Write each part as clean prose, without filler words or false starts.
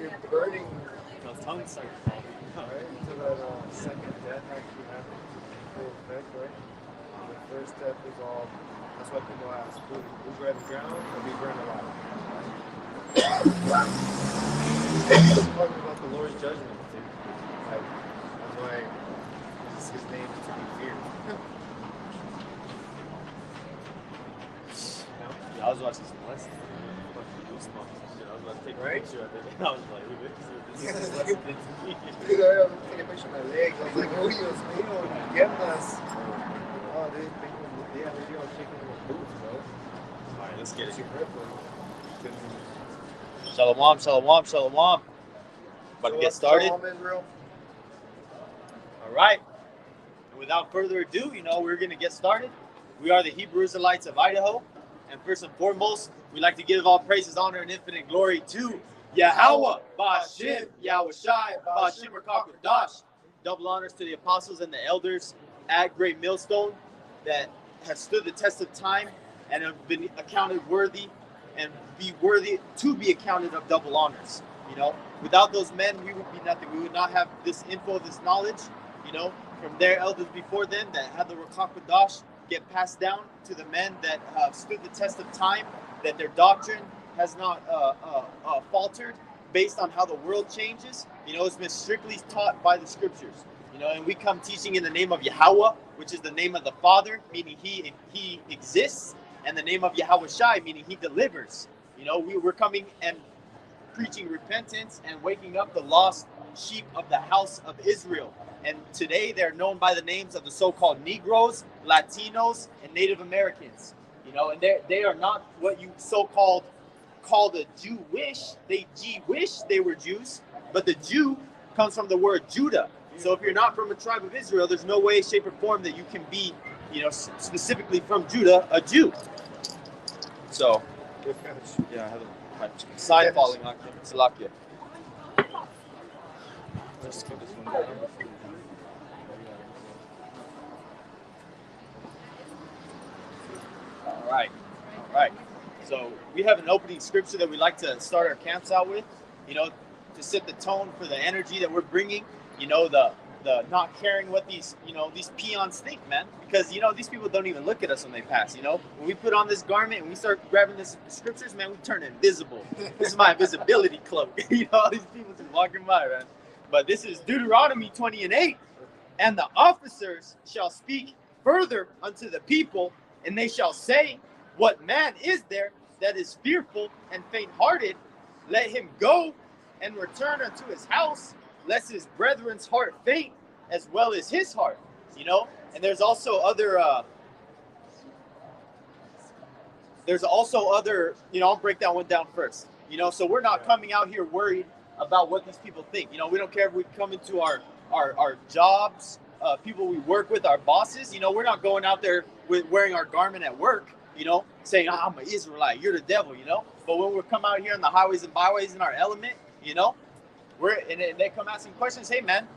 you're burning. Those tongues start falling. Right? So that second death actually happened full effect, right? The first death is all. That's why people ask, who rather drown or be burned alive? Talking about the Lord's judgment, too. Like, that's why it's his name is to be feared. Yeah, I was watching some West. Fucking goosebumps. I was about to take a picture of it. And I was like, this is less than me. Dude, I was taking a picture of my legs. I was like, oh, Dios mío, piernas. Oh, dude, yeah, maybe I'll check in the boots, bro. Alright, let's get it. Shalom, shalom, shalom. About to get started. Shalom, Israel. All right. And without further ado, we're going to get started. We are the Hebrew Israelites of Idaho. And first and foremost, we'd like to give all praises, honor, and infinite glory to Yahweh, Ba'Shem, Yahushai, Ba'Shem Dash. Double honors to the apostles and the elders at Great Millstone that have stood the test of time and have been accounted worthy and be worthy to be accounted of double honors. Without those men, we would be nothing. We would not have this info, this knowledge, from their elders before them that had the Ruach HaKodesh get passed down to the men that have stood the test of time, that their doctrine has not faltered based on how the world changes. It's been strictly taught by the scriptures. And we come teaching in the name of Yahweh, which is the name of the Father, meaning He exists, and the name of Yahushai, meaning He delivers. We're coming and preaching repentance and waking up the lost sheep of the house of Israel. And today they're known by the names of the so-called Negroes, Latinos, and Native Americans. And they are not what you so-called called a Jewish. They wish they were Jews, but the Jew comes from the word Judah. So if you're not from a tribe of Israel, there's no way, shape, or form that you can be, specifically from Judah, a Jew. So, yeah, I have a sign falling on him. Salakia. Let's put this one down. All right. So we have an opening scripture that we like to start our camps out with, to set the tone for the energy that we're bringing. The not caring what these peons think, man, because these people don't even look at us when they pass. When we put on this garment and we start grabbing this scriptures, man, we turn invisible. This is my invisibility cloak. These people just walking by, man. But this is Deuteronomy 20:8, and the officers shall speak further unto the people, and they shall say, what man is there that is fearful and faint-hearted? Let him go and return unto his house, lest his brethren's heart faint, as well as his heart. And there's also other I'll break that one down first. So we're not coming out here worried about what these people think. We don't care if we come into our jobs, people we work with, our bosses. We're not going out there with wearing our garment at work, saying, I'm an Israelite, you're the devil, But when we come out here on the highways and byways in our element, and they come asking questions, hey, man,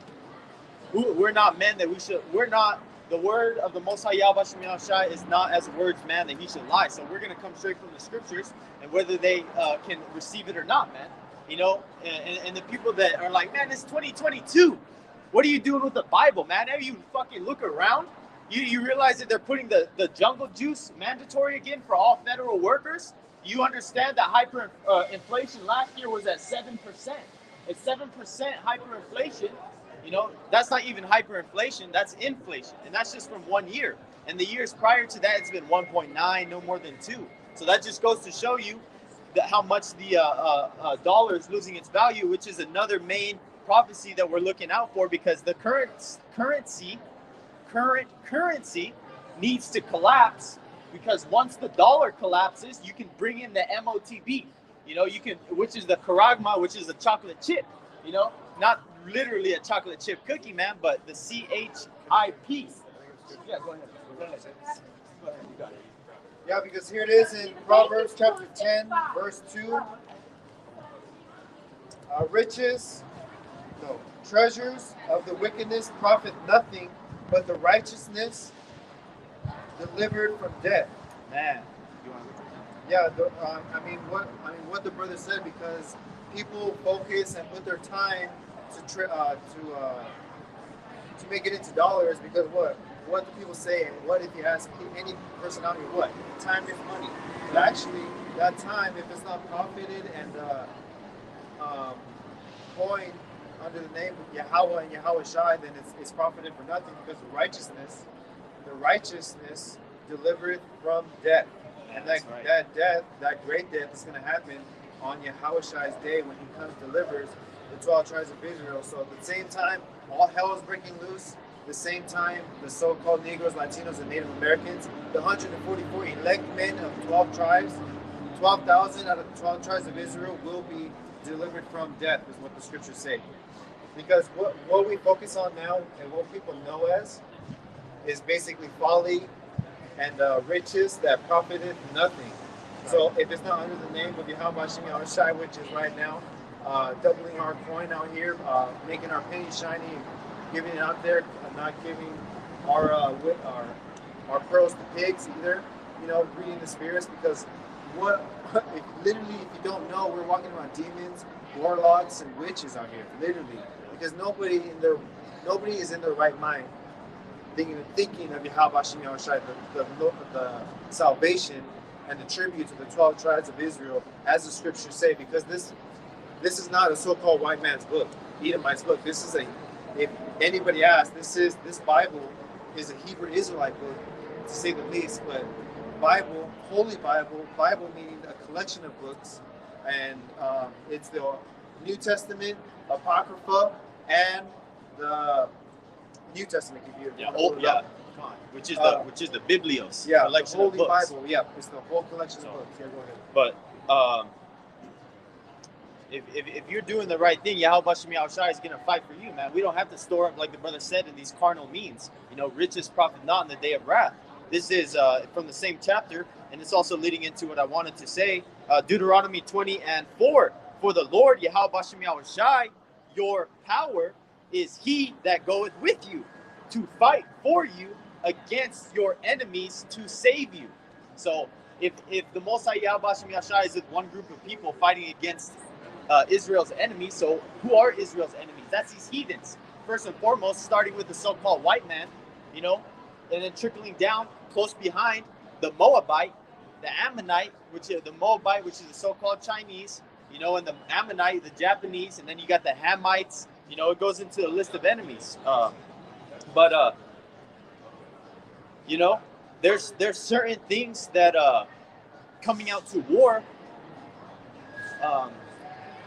we're not men that we're not, the word of the Most High Yahweh Shai is not as words, man, that he should lie. So we're going to come straight from the scriptures, and whether they can receive it or not, man, and the people that are like, man, it's 2022. What are you doing with the Bible, man? Have you fucking look around? You realize that they're putting the jungle juice mandatory again for all federal workers? You understand that inflation last year was at 7%. It's 7% hyperinflation. That's not even hyperinflation, that's inflation. And that's just from 1 year. And the years prior to that, it's been 1.9, no more than 2. So that just goes to show you how much the dollar is losing its value, which is another main prophecy that we're looking out for, because the current currency needs to collapse, because once the dollar collapses, you can bring in the MOTB, which is the Karagma, which is a chocolate chip, not literally a chocolate chip cookie, man, but the CHIP. Yeah, go ahead. Go ahead, you got it. Yeah, because here it is in Proverbs chapter 10, verse 2. Treasures of the wickedness profit nothing, but the righteousness delivered from death. Man, Yeah, what the brother said, because people focus and put their time to make it into dollars because what do people say, and what if you ask any person out here, what time is money? But actually, that time, if it's not profited and um, coined under the name of Yahweh and Yahweh Shai, then it's profited for nothing because the righteousness delivereth from death. And that death, that great death is going to happen on Yahweh Shai's day when he comes delivers the 12 tribes of Israel. So at the same time, all hell is breaking loose. The same time, the so-called Negroes, Latinos, and Native Americans, the 144 elect men of 12 tribes, 12,000 out of the 12 tribes of Israel will be delivered from death, is what the scriptures say. Because what we focus on now and what people know as is basically folly and riches that profited nothing. So if it's not under the name of Yahweh Hashem Shai, which is right now doubling our coin out here, making our penny shiny, giving it out there, not giving our pearls to pigs either. Reading the spirits, because if you don't know, we're walking around demons, warlocks, and witches out here, literally, because nobody is in their right mind thinking of Yahweh Hashem Yahushai, the salvation and the tribute to the 12 tribes of Israel, as the scriptures say, because this is not a so-called white man's book, Edomite's book. This is if anybody asks, this Bible is a Hebrew Israelite book, to say the least. But Bible, Holy Bible meaning a collection of books, and it's the New Testament, Apocrypha, and the New Testament. Which is the Biblios, collection the Holy of books. Bible. Yeah, it's the whole collection of books. Yeah, go ahead. But if you're doing the right thing, Yahweh Hashem Yahushai is going to fight for you, man. We don't have to store up, like the brother said, in these carnal means. Riches profit not in the day of wrath. This is from the same chapter, and it's also leading into what I wanted to say. Deuteronomy 20:4. For the Lord, Yahweh Hashem Yahushai, your power is he that goeth with you to fight for you against your enemies to save you. So if the Most High Yahweh Hashem Yahushai is with one group of people fighting against Israel's enemies, so who are Israel's enemies? That's these heathens. First and foremost, starting with the so-called white man, and then trickling down close behind the Moabite, the Ammonite, which is the so-called Chinese, and the Ammonite, the Japanese, and then you got the Hamites. It goes into a list of enemies. There's certain things that coming out to war.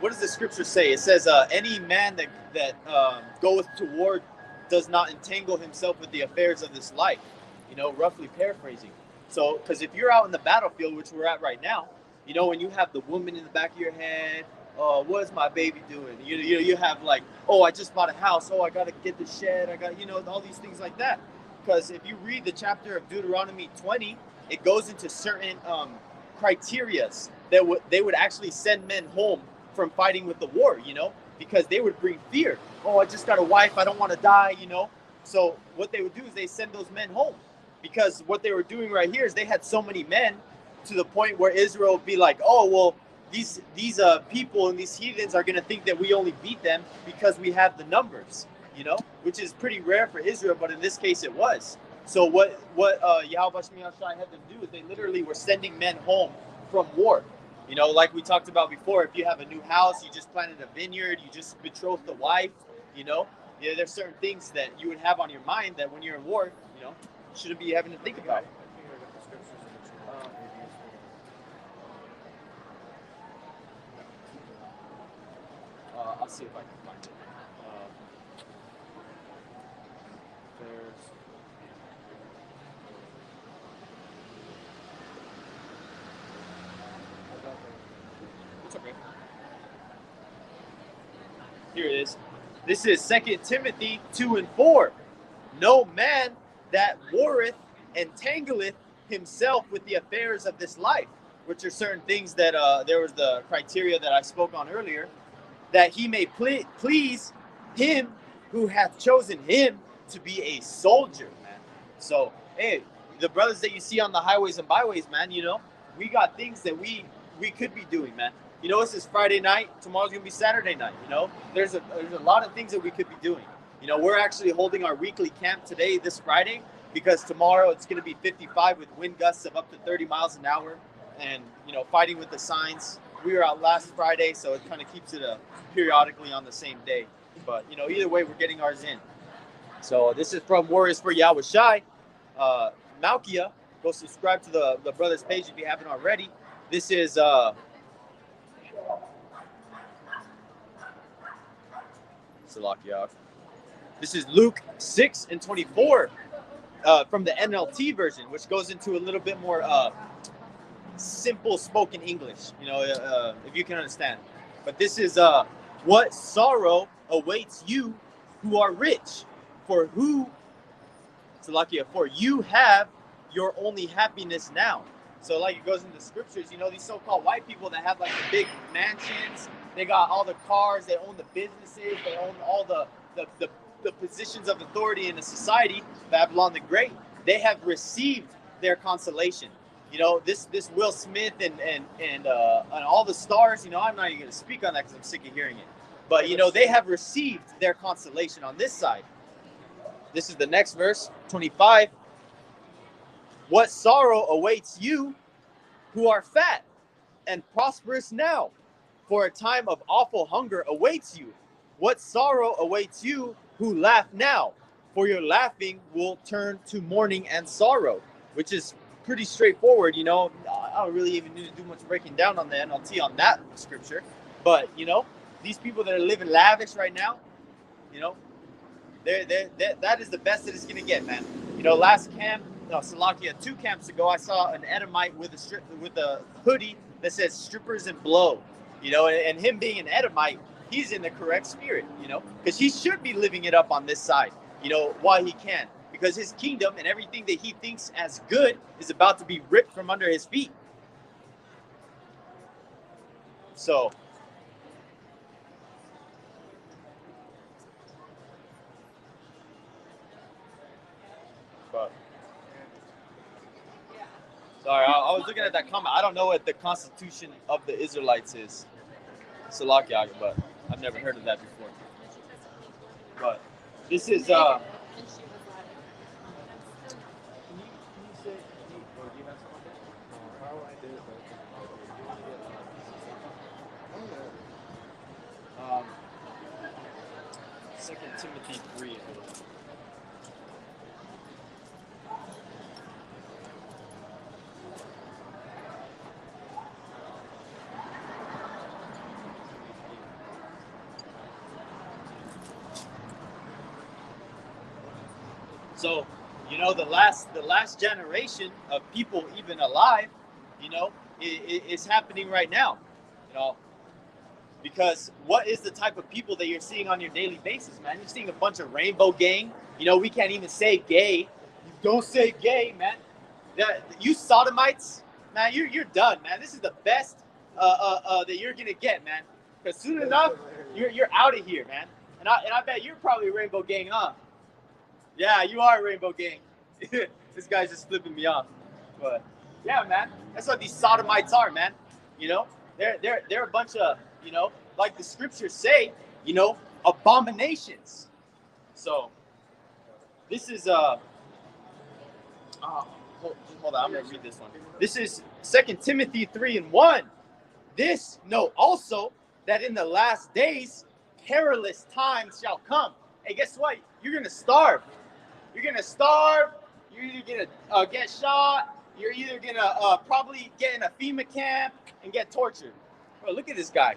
What does the scripture say? It says, any man that goeth to war does not entangle himself with the affairs of this life, roughly paraphrasing. So, because if you're out in the battlefield, which we're at right now, when you have the woman in the back of your head, oh, what is my baby doing? You have like, oh, I just bought a house. Oh, I got to get the shed. I got, all these things like that. Because if you read the chapter of Deuteronomy 20, it goes into certain criterias that they would actually send men home from fighting with the war, because they would bring fear. Oh, I just got a wife. I don't want to die, So what they would do is they send those men home, because what they were doing right here is they had so many men to the point where Israel would be like, oh, well, these people and these heathens are going to think that we only beat them because we have the numbers, which is pretty rare for Israel, but in this case it was. So what Yahweh Hashem Yahushai had them do is they literally were sending men home from war. Like we talked about before, if you have a new house, you just planted a vineyard, you just betrothed a wife, there's certain things that you would have on your mind that when you're in war, you shouldn't be having to think about. I'll see if I can find it. It's okay. Here it is. This is 2 Timothy 2:4. No man that warreth entangleth himself with the affairs of this life, which are certain things that there was the criteria that I spoke on earlier, that he may please him who hath chosen him to be a soldier, man. So, hey, the brothers that you see on the highways and byways, man, we got things that we could be doing, man. You know, this is Friday night. Tomorrow's gonna be Saturday night. You know, there's a lot of things that we could be doing. You know, we're actually holding our weekly camp today, this Friday, because tomorrow it's gonna be 55 with wind gusts of up to 30 miles an hour, and you know, fighting with the signs. We were out last Friday, so it kind of keeps it periodically on the same day. But you know, either way, we're getting ours in. So this is from Warriors for Yahweh Shai. Malkia, go subscribe to the brother's page if you haven't already. This is Salakia. This is Luke 6:24 from the NLT version, which goes into a little bit more simple spoken English, you know, if you can understand. But this is what sorrow awaits you who are rich, for you have your only happiness now. So like it goes into the scriptures, you know, these so-called white people that have like the big mansions, they got all the cars, they own the businesses, they own all the positions of authority in the society, Babylon the Great, they have received their consolation. You know, this Will Smith and all the stars, you know, I'm not even going to speak on that because I'm sick of hearing it. But, you know, they have received their consolation on this side. This is the next verse, 25. What sorrow awaits you who are fat and prosperous now, for a time of awful hunger awaits you. What sorrow awaits you who laugh now, for your laughing will turn to mourning and sorrow, which is pretty straightforward. You know, I don't really even need to do much breaking down on the NLT on that scripture. But, you know, these people that are living lavish right now, you know, that is the best that it's going to get, man. You know, last camp, Salakia, 2 camps ago, I saw an Edomite with a hoodie that says strippers and blow, you know, and him being an Edomite, he's in the correct spirit, you know, because he should be living it up on this side, you know, while he can, because his kingdom and everything that he thinks as good is about to be ripped from under his feet. So, sorry, I was looking at that comment. I don't know what the Constitution of the Israelites is, Salakia, but I've never heard of that before. But this is Can you say, or do you have something? How I did it. 2 Timothy 3. So, you know, the last generation of people even alive, you know, is happening right now, you know, because what is the type of people that you're seeing on your daily basis, man? You're seeing a bunch of rainbow gang. You know, we can't even say gay. You don't say gay, man. You sodomites, man, you're done, man. This is the best that you're gonna get, man. Because soon enough, you're out of here, man. And I bet you're probably a rainbow gang, huh? Yeah, you are a rainbow gang. This guy's just flipping me off. But yeah, man, that's what these sodomites are, man. You know, they're a bunch of, you know, like the scriptures say, you know, abominations. So this is hold on, I'm gonna read this one. This is 2 Timothy 3:1. This know also that in the last days perilous times shall come. Hey, guess what? You're gonna starve. You're gonna starve. You're either gonna get shot. You're either gonna probably get in a FEMA camp and get tortured. Bro, look at this guy.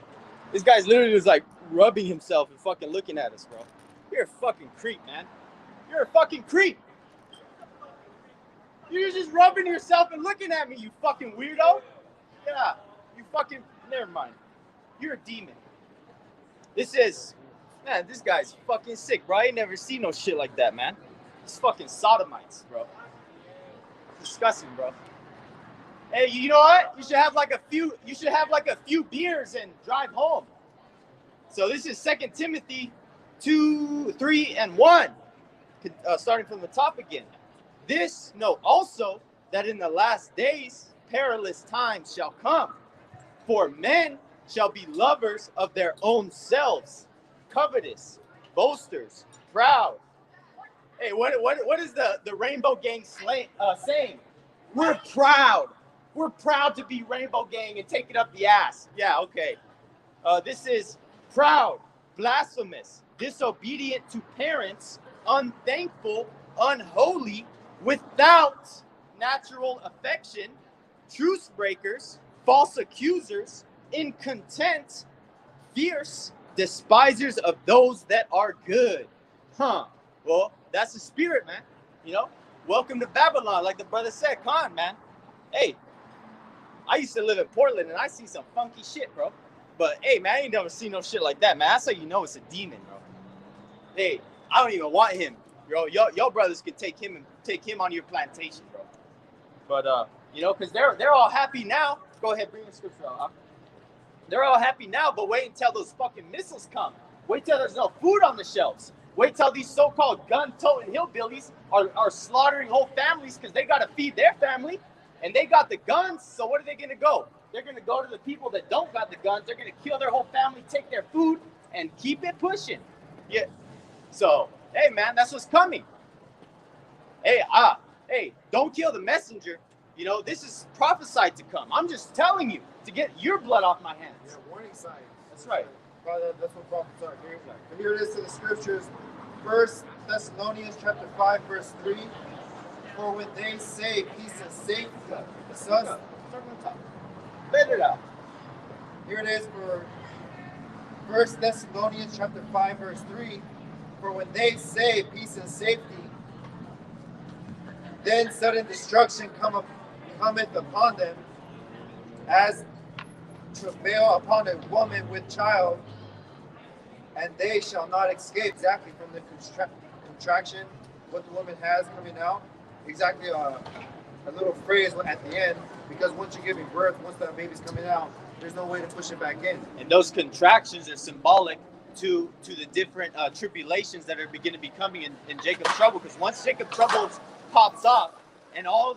This guy's literally just like rubbing himself and fucking looking at us, bro. You're a fucking creep, man. You're a fucking creep. You're just rubbing yourself and looking at me, you fucking weirdo. Yeah, you fucking. Never mind. You're a demon. Man, this guy's fucking sick, bro. I ain't never seen no shit like that, man. It's fucking sodomites, bro. Disgusting, bro. Hey, you know what? You should have like a few beers and drive home. So this is 2 Timothy 2:3-1. Starting from the top again. This know also that in the last days perilous times shall come. For men shall be lovers of their own selves, covetous, boasters, proud. Hey, what is the Rainbow Gang saying? We're proud. We're proud to be Rainbow Gang and take it up the ass. Yeah, okay. This is proud, blasphemous, disobedient to parents, unthankful, unholy, without natural affection, truce breakers, false accusers, incontent, fierce, despisers of those that are good. Huh. Well, that's the spirit, man. You know, welcome to Babylon, like the brother said. Come on, man. Hey, I used to live in Portland, and I see some funky shit, bro. But hey, man, I ain't never seen no shit like that, man. That's how you know it's a demon, bro. Hey, I don't even want him, bro. Your brothers can take him on your plantation, bro. But you know, because they're all happy now. Go ahead, bring the scripture out. Huh? They're all happy now, but wait until those fucking missiles come. Wait till there's no food on the shelves. Wait till these so-called gun-toting hillbillies are slaughtering whole families because they got to feed their family, and they got the guns. So what are they going to go? They're going to go to the people that don't got the guns. They're going to kill their whole family, take their food, and keep it pushing. Yeah. So, hey, man, that's what's coming. Hey, don't kill the messenger. You know, this is prophesied to come. I'm just telling you to get your blood off my hands. Yeah, warning signs. That's right. That's what prophets are. Here it is to the scriptures. 1 Thessalonians chapter 5, verse 3. For when they say peace and safety, Start from the top. Let it out. Here it is for 1 Thessalonians chapter 5, verse 3. For when they say peace and safety, then sudden destruction cometh upon them, as travail upon a woman with child, and they shall not escape. Exactly from the contraction, what the woman has coming out. Exactly a little phrase at the end, because once you're giving birth, once that baby's coming out, there's no way to push it back in. And those contractions are symbolic to the different tribulations that are beginning to be coming in Jacob's trouble. Because once Jacob's trouble pops off, and all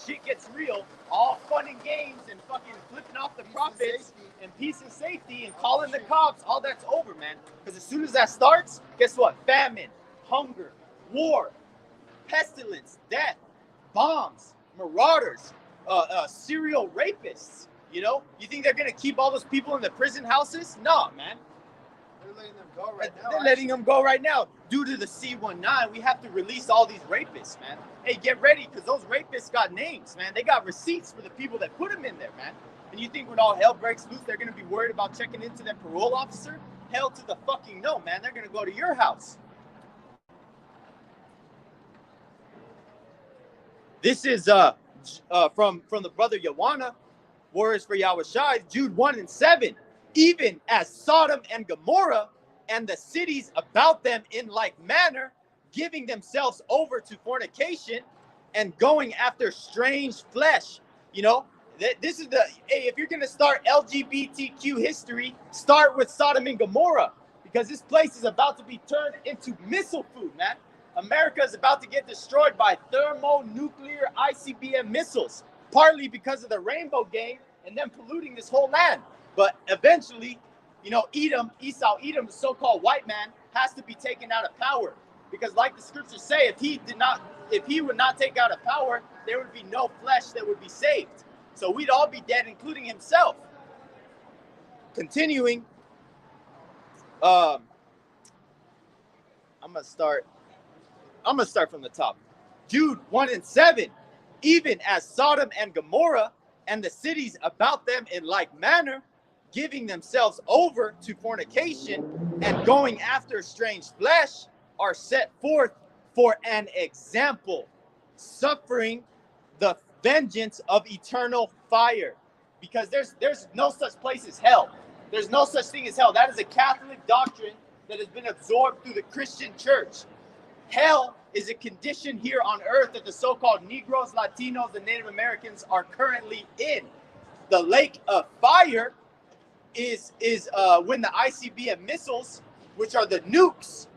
shit gets real, all fun and games and fucking flipping off the prophets and peace and safety and calling the cops, all that's over, man. Because as soon as that starts, guess what? Famine, hunger, war, pestilence, death, bombs, marauders, serial rapists. You know, you think they're gonna keep all those people in the prison houses? No, man. They're letting them go right now. They're letting them go right now. Due to the C-19, we have to release all these rapists, man. Hey, get ready, because those rapists got names, man. They got receipts for the people that put them in there, man. And you think when all hell breaks loose, they're going to be worried about checking into their parole officer? Hell to the fucking no, man. They're going to go to your house. This is from the brother Yawana, Warriors for Yahushai, Jude 1 and 7. Even as Sodom and Gomorrah and the cities about them in like manner, giving themselves over to fornication and going after strange flesh. You know, this is if you're going to start LGBTQ history, start with Sodom and Gomorrah, because this place is about to be turned into missile food, man. America is about to get destroyed by thermonuclear ICBM missiles, partly because of the Rainbow Gang and them polluting this whole land. But eventually, you know, Esau, Edom, the so-called white man, has to be taken out of power. Because like the scriptures say, if he would not take out of power, there would be no flesh that would be saved. So we'd all be dead, including himself. Continuing, I'm gonna start from the top. Jude 1 and 7. Even as Sodom and Gomorrah and the cities about them in like manner, giving themselves over to fornication and going after strange flesh, are set forth for an example, suffering the vengeance of eternal fire. Because there's no such place as hell. There's no such thing as hell. That is a Catholic doctrine that has been absorbed through the Christian church. Hell is a condition here on earth that the so-called Negroes, Latinos, and Native Americans are currently in. The lake of fire is when the ICBM missiles, which are the nukes,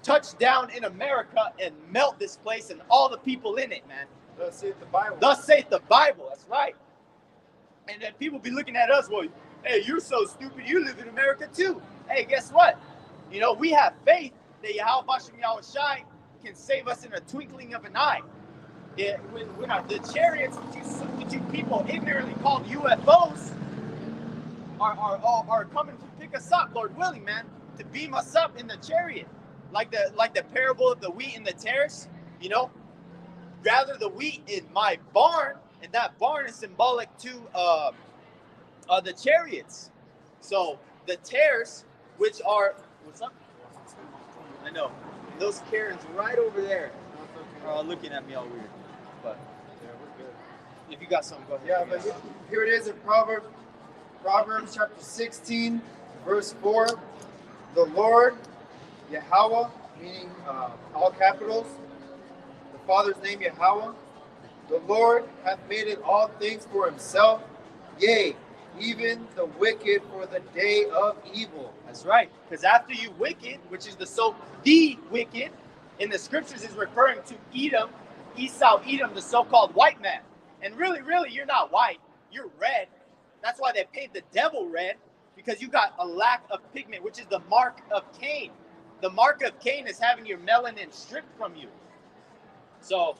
touch down in America and melt this place and all the people in it, man. Thus saith the Bible. Thus saith the Bible. That's right. And then people be looking at us, well, hey, you're so stupid. You live in America too. Hey, guess what? You know, we have faith that Yahweh Bashem Yahweh Shai can save us in a twinkling of an eye. When the chariots, which you people ignorantly called UFOs, are coming to pick us up, Lord willing, man, to beam us up in the chariot, like the parable of the wheat and the tares. You know, gather the wheat in my barn, and that barn is symbolic to the chariots. So the tares, which are what's up? I know those Karens right over there are looking at me all weird. But if you got something, go ahead. Yeah, but here it is in Proverbs chapter 16, verse 4. The Lord, Yahweh, meaning all capitals, the Father's name Yahweh, the Lord hath made it all things for himself, yea, even the wicked for the day of evil. That's right. Because after you wicked, which is the wicked, in the scriptures is referring to Edom, Esau, Edom, the so-called white man. And really, you're not white. You're red. That's why they paint the devil red, because you got a lack of pigment, which is the mark of Cain. The mark of Cain is having your melanin stripped from you. So,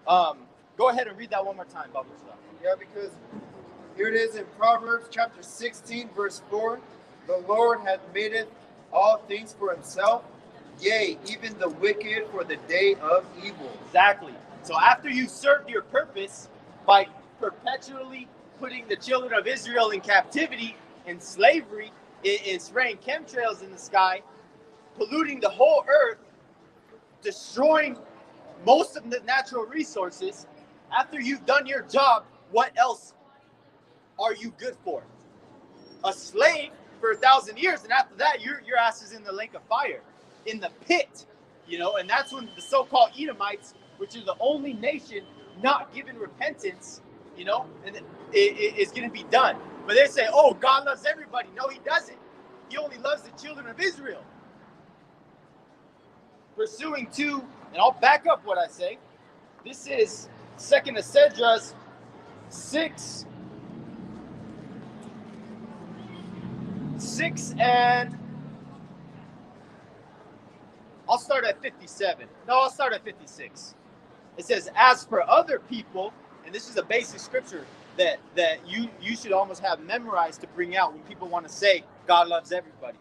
go ahead and read that one more time, Bubba. Yeah, because here it is in Proverbs chapter 16, verse 4. The Lord hath made it all things for himself, yea, even the wicked for the day of evil. Exactly. So after you served your purpose by perpetually putting the children of Israel in captivity, in slavery, in spraying chemtrails in the sky, polluting the whole earth, destroying most of the natural resources, after you've done your job, what else are you good for? A slave for 1,000 years, and after that, your ass is in the lake of fire, in the pit, you know. And that's when the so-called Edomites, which is the only nation not given repentance, you know, and it is going to be done. But they say, oh, God loves everybody. No, he doesn't. He only loves the children of Israel. Pursuing to, and I'll back up what I say. This is 2nd Esdras 6 and I'll start at 57. No, I'll start at 56. It says, as for other people, and this is a basic scripture that you should almost have memorized to bring out when people want to say God loves everybody.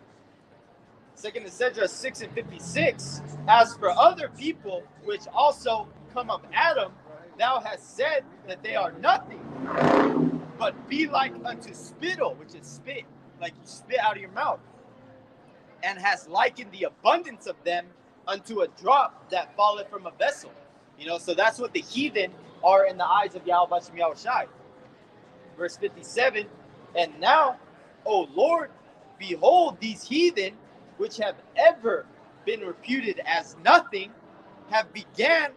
2nd Esdras 6 and 56, as for other people which also come of Adam, thou hast said that they are nothing, but be like unto spittle, which is spit, like you spit out of your mouth, and has likened the abundance of them unto a drop that falleth from a vessel. You know, so that's what the heathen are in the eyes of Yahweh Bashem Yahweh Shai. Verse 57, and now, O Lord, behold, these heathen, which have ever been reputed as nothing, have begun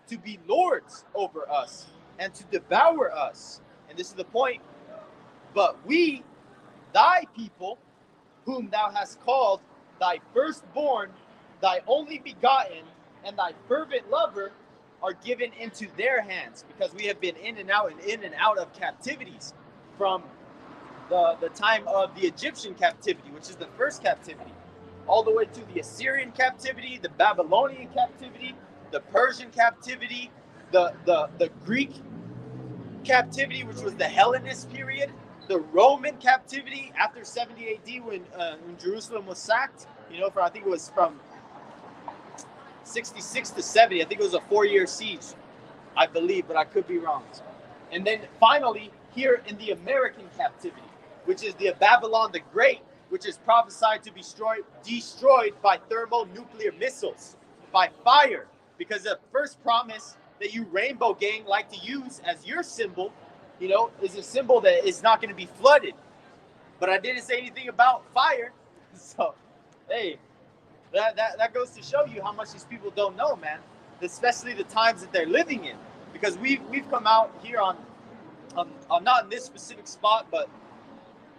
to be lords over us and to devour us. And this is the point. But we, thy people, whom thou hast called thy firstborn, thy only begotten, and thy fervent lover, are given into their hands, because we have been in and out of captivities, from the time of the Egyptian captivity, which is the first captivity, all the way to the Assyrian captivity, the Babylonian captivity, the Persian captivity, the Greek captivity, which was the Hellenist period, the Roman captivity after 70 AD when Jerusalem was sacked, you know, I think it was from 66 to 70. I think it was a 4-year siege, I believe, but I could be wrong. And then finally, here in the American captivity, which is the Babylon the Great, which is prophesied to be destroyed by thermonuclear missiles, by fire, because the first promise that you Rainbow Gang like to use as your symbol, you know, is a symbol that is not going to be flooded. But I didn't say anything about fire. So, hey, that goes to show you how much these people don't know, man. Especially the times that they're living in. Because we've come out here on not in this specific spot, but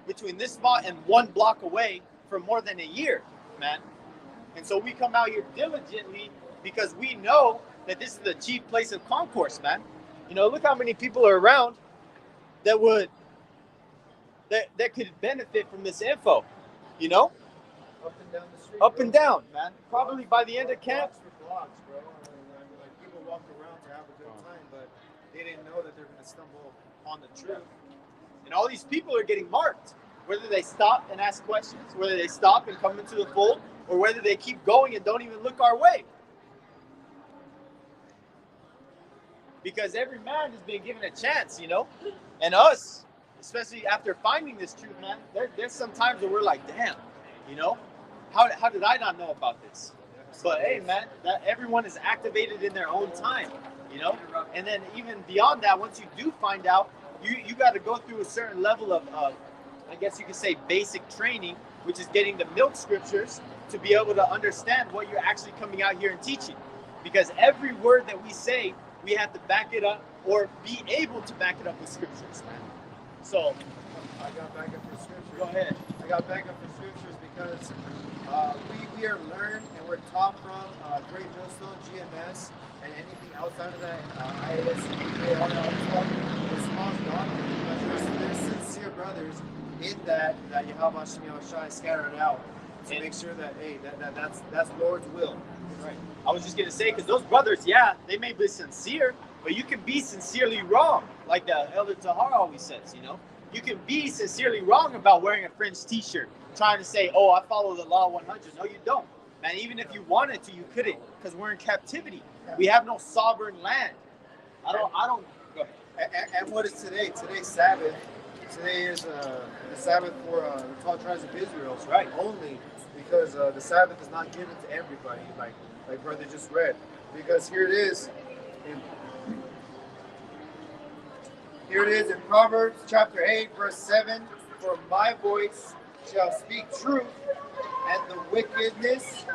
between this spot and 1 block away for more than a year, man. And so we come out here diligently because we know that this is the chief place of concourse, man. You know, look how many people are around. that would that could benefit from this info, you know? Up and down the street. Up bro. and down, man. Probably by the end of camp. Blocks for blocks, bro. I mean, like people walk around to have a good time, but they didn't know that they're gonna stumble On the truth. And all these people are getting marked. Whether they stop and ask questions, whether they stop and come into the fold, or whether they keep going and don't even look our way. Because every man has been given a chance, you know? And us, especially after finding this truth, man, there's some times where we're like, damn, you know? How did I not know about this? But hey, man, that everyone is activated in their own time, you know? And then even beyond that, once you do find out, you got to go through a certain level of, I guess you could say, basic training, which is getting the milk scriptures to be able to understand what you're actually coming out here and teaching. Because every word that we say, we have to back it up or be able to back it up with scriptures, man. So, I got backup for scriptures. go ahead. I got backup for scriptures because we are learned and we're taught from Great Millstone, GMS, and anything outside of that, IAS, all that stuff. It's false doctrine because there's sincere brothers in that Yahweh Shai scattered out to And- make sure that hey, that's Lord's will. Right. I was just gonna say, because those brothers, yeah, they may be sincere, but you can be sincerely wrong, like the Elder Tahar always says. You know, you can be sincerely wrong about wearing a French T-shirt, trying to say, "Oh, I follow the law 100." No, you don't, man. Even if you wanted to, you couldn't, because we're in captivity. We have no sovereign land. I don't. Go ahead. And what is today? Today's Sabbath. Today is the Sabbath for the 12 tribes of Israel. That's right. Only because the Sabbath is not given to everybody, like brother just read. Because here it is in Proverbs chapter 8, verse 7. For my voice shall speak truth, and the wickedness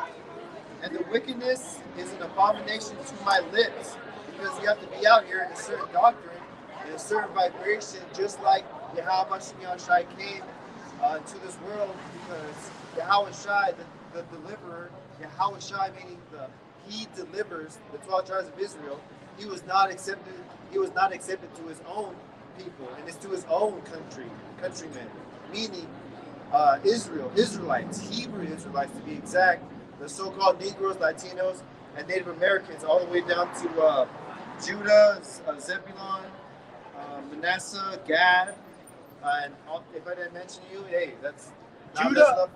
is an abomination to my lips. Because you have to be out here in a certain doctrine, in a certain vibration, just like Yahweh Shai came to this world, because Yahweh Shai, the deliverer, Yahweh Shai meaning he delivers the 12 tribes of Israel. He was not accepted to his own people, and it's to his own countrymen, meaning Israelites, Hebrew Israelites to be exact, the so-called Negroes, Latinos, and Native Americans, all the way down to Judah, Zebulon, Manasseh, Gad, and if I didn't mention you, hey, that's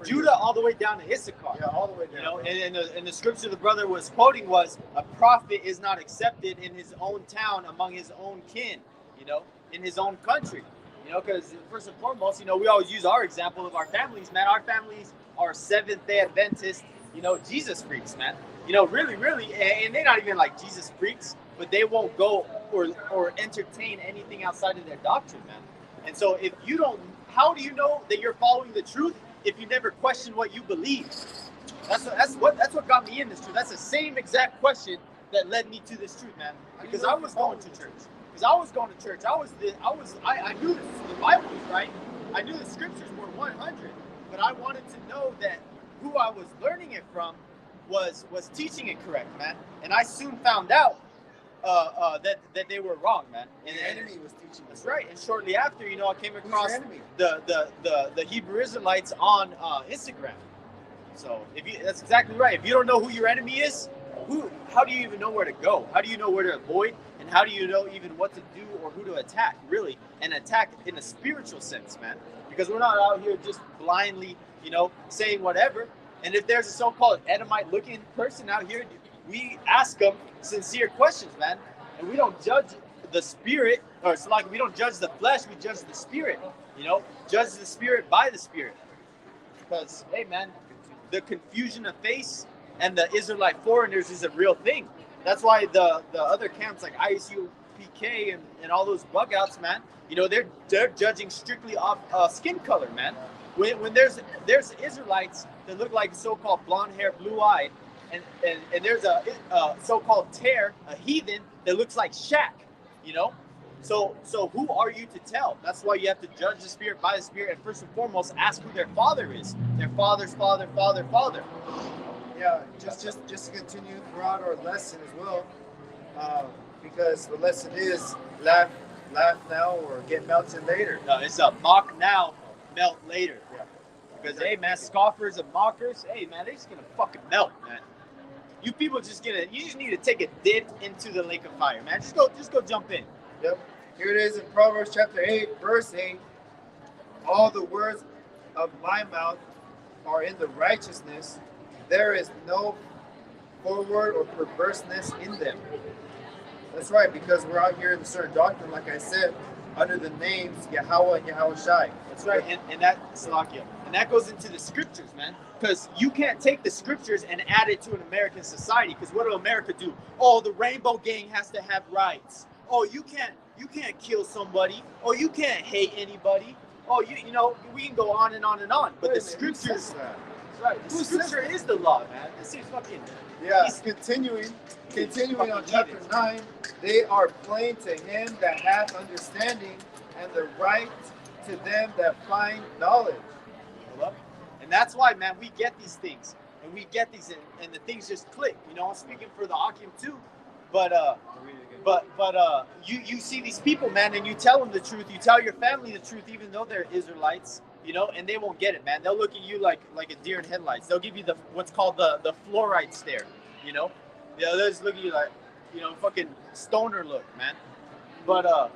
Judah, all the way down to Issachar. Yeah, all the way down. You know, and the scripture the brother was quoting was, a prophet is not accepted in his own town, among his own kin, you know, in his own country. You know, because first and foremost, you know, we always use our example of our families, man. Our families are Seventh-day Adventist, you know, Jesus freaks, man. You know, really, and they're not even like Jesus freaks, but they won't go or entertain anything outside of their doctrine, man. And so if you don't, how do you know that you're following the truth if you never question what you believe? That's what got me in this truth. That's the same exact question that led me to this truth, man. Because I was going to church. I knew the Bible was right. I knew the scriptures were 100, but I wanted to know that who I was learning it from was teaching it correct, man. And I soon found out that they were wrong, man. And the enemy was teaching us. That's right. And shortly after, you know, I came across enemy? the Hebrew Israelites on Instagram. So that's exactly right. If you don't know who your enemy is, how do you even know where to go? How do you know where to avoid? And how do you know even what to do or who to attack, really? And attack in a spiritual sense, man. Because we're not out here just blindly, you know, saying whatever. And if there's a so-called Edomite-looking person out here, we ask them sincere questions, man. And we don't judge the spirit, or it's like we don't judge the flesh, we judge the spirit. You know, judge the spirit by the spirit. Because, hey, man, the confusion of face and the Israelite foreigners is a real thing. That's why the other camps like ISU, PK, and all those bug outs, man, you know, they're judging strictly off skin color, man. When there's Israelites that look like so-called blonde hair, blue eye, and there's a so-called tear, a heathen that looks like Shaq, you know. So who are you to tell? That's why you have to judge the spirit by the spirit, and first and foremost, ask who their father is. Their father's father. Yeah, just to continue throughout our lesson as well, because the lesson is laugh laugh now or get melted later. No, it's a mock now, melt later. Yeah. Because hey man, scoffers and mockers, hey man, they're just gonna fucking melt, man. You people you just need to take a dip into the lake of fire, man. Just go jump in. Yep. Here it is in Proverbs chapter 8, verse 8. All the words of my mouth are in the righteousness. There is no forward or perverseness in them. That's right, because we're out here in the certain doctrine, like I said, under the names Yahweh and Yahweh Shai. That's right, and that goes into the scriptures, man. Because you can't take the scriptures and add it to an American society. Because what do America do? Oh, the Rainbow Gang has to have rights. Oh, you can't kill somebody. Oh, you can't hate anybody. Oh, you know, we can go on and on and on. But the scriptures, that's right. The scripture is the law, man. This is fucking. Yeah, continuing on chapter 9, they are plain to him that hath understanding, and the right to them that find knowledge. And that's why, man, we get these things, and and the things just click. You know, I'm speaking for the Akim too, but you see these people, man, and you tell them the truth. You tell your family the truth, even though they're Israelites. You know, and they won't get it, man. They'll look at you like a deer in headlights. They'll give you what's called the fluorite stare, you know? Yeah, they'll just look at you like, you know, fucking stoner look, man. But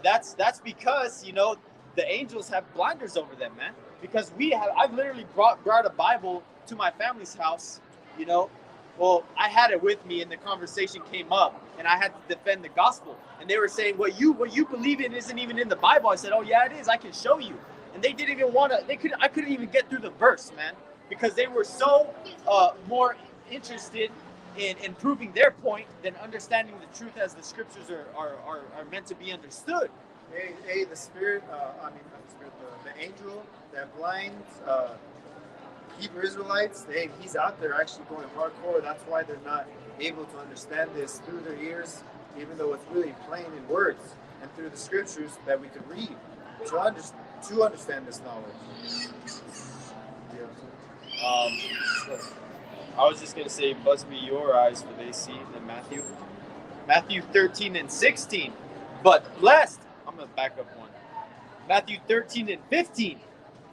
that's because, you know, the angels have blinders over them, man. Because I've literally brought a Bible to my family's house, you know. Well, I had it with me and the conversation came up and I had to defend the gospel. And they were saying, what you believe in isn't even in the Bible. I said, oh yeah, it is. I can show you. And they didn't even I couldn't even get through the verse, man. Because they were so more interested in proving their point than understanding the truth as the scriptures are meant to be understood. Hey, the spirit, the angel that blinds Hebrew Israelites, he's out there actually going hardcore. That's why they're not able to understand this through their ears, even though it's really plain in words and through the scriptures that we could read to understand this knowledge. I was just gonna say, blessed be your eyes for they see in Matthew 13 and 16. But blessed, I'm gonna back up one. Matthew 13 and 15.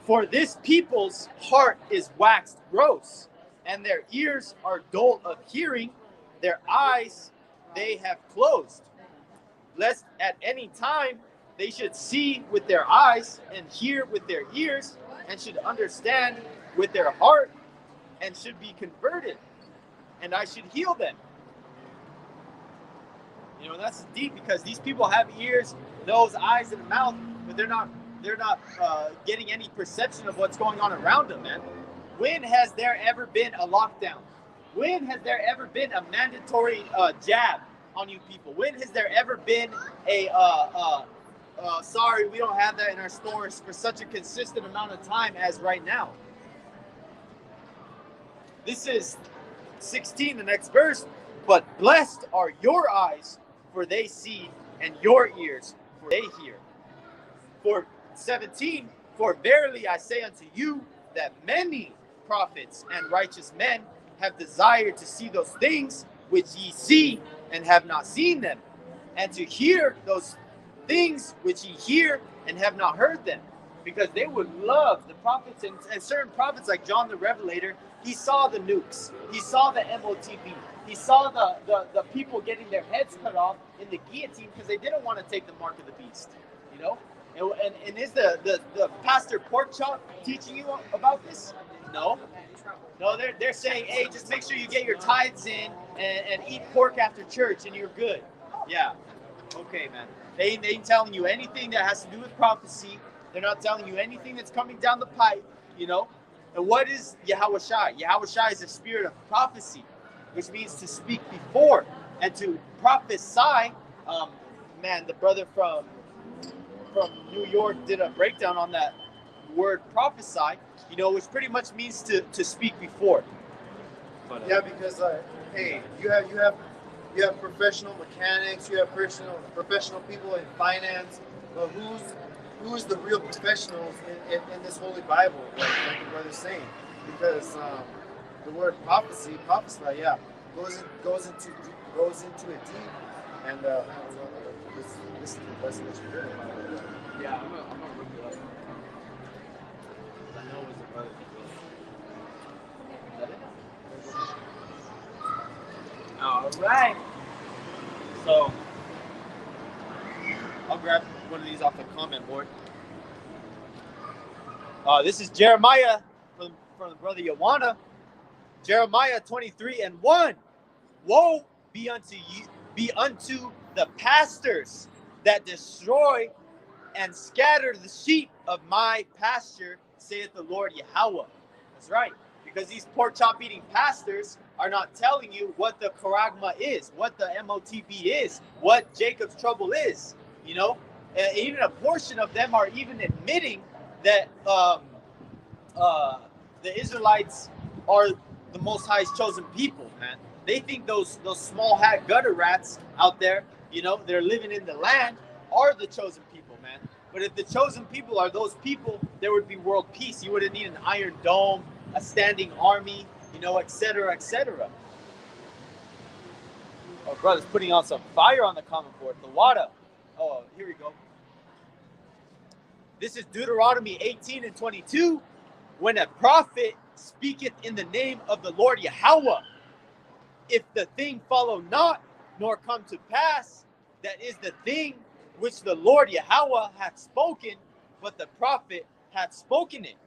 For this people's heart is waxed gross, and their ears are dull of hearing, their eyes they have closed, lest at any time they should see with their eyes and hear with their ears, and should understand with their heart, and should be converted, and I should heal them. You know, that's deep, because these people have ears, nose, eyes, and a mouth, but they're not getting any perception of what's going on around them, man. When has there ever been a lockdown? When has there ever been a mandatory jab on you people? When has there ever been a sorry, we don't have that in our stores for such a consistent amount of time as right now? This is 16, the next verse. But blessed are your eyes, for they see, and your ears, for they hear. For 17, for verily I say unto you that many prophets and righteous men have desired to see those things which ye see and have not seen them, and to hear those things which ye hear and have not heard them. Because they would love the prophets, and certain prophets like John the Revelator, he saw the nukes, he saw the MOTV, he saw the people getting their heads cut off in the guillotine because they didn't want to take the mark of the beast, you know? And is the pastor pork chop teaching you about this? No, they're saying, hey, just make sure you get your tithes in and eat pork after church and you're good. Yeah, okay, man. They ain't telling you anything that has to do with prophecy. They're not telling you anything that's coming down the pipe, you know. And what is Yahweh Shai? Yahweh Shai is a spirit of prophecy, which means to speak before and to prophesy. Man, the brother from New York did a breakdown on that word prophesy, you know, which pretty much means to speak before. But, yeah, because hey, you have professional mechanics, you have professional people in finance, but who's the real professionals in this Holy Bible, like the brother's saying? Because the word prophesy, yeah, goes into it deep. And this is the blessing that you're getting. Yeah, I'm gonna look it up. I know it's a brother. All right. So I'll grab one of these off the comment board. This is Jeremiah from the brother Yawana. Jeremiah 23:1. Woe be unto the pastors that destroy and scatter the sheep of my pasture, saith the Lord Yahweh. That's right. Because these pork chop eating pastors are not telling you what the charagma is, what the MOTB is, what Jacob's trouble is. You know, even a portion of them are even admitting that the Israelites are the Most High's chosen people, man. They think those small hat gutter rats out there, you know, they're living in the land, are the chosen people, man. But if the chosen people are those people, there would be world peace. You wouldn't need an iron dome, a standing army, you know, etc., etc. Oh, brother's putting on some fire on the comment board. The water. Oh, here we go. This is Deuteronomy 18:22. When a prophet speaketh in the name of the Lord Yahweh, if the thing follow not, nor come to pass, that is the thing which the Lord Yahweh hath spoken, but the prophet hath spoken it.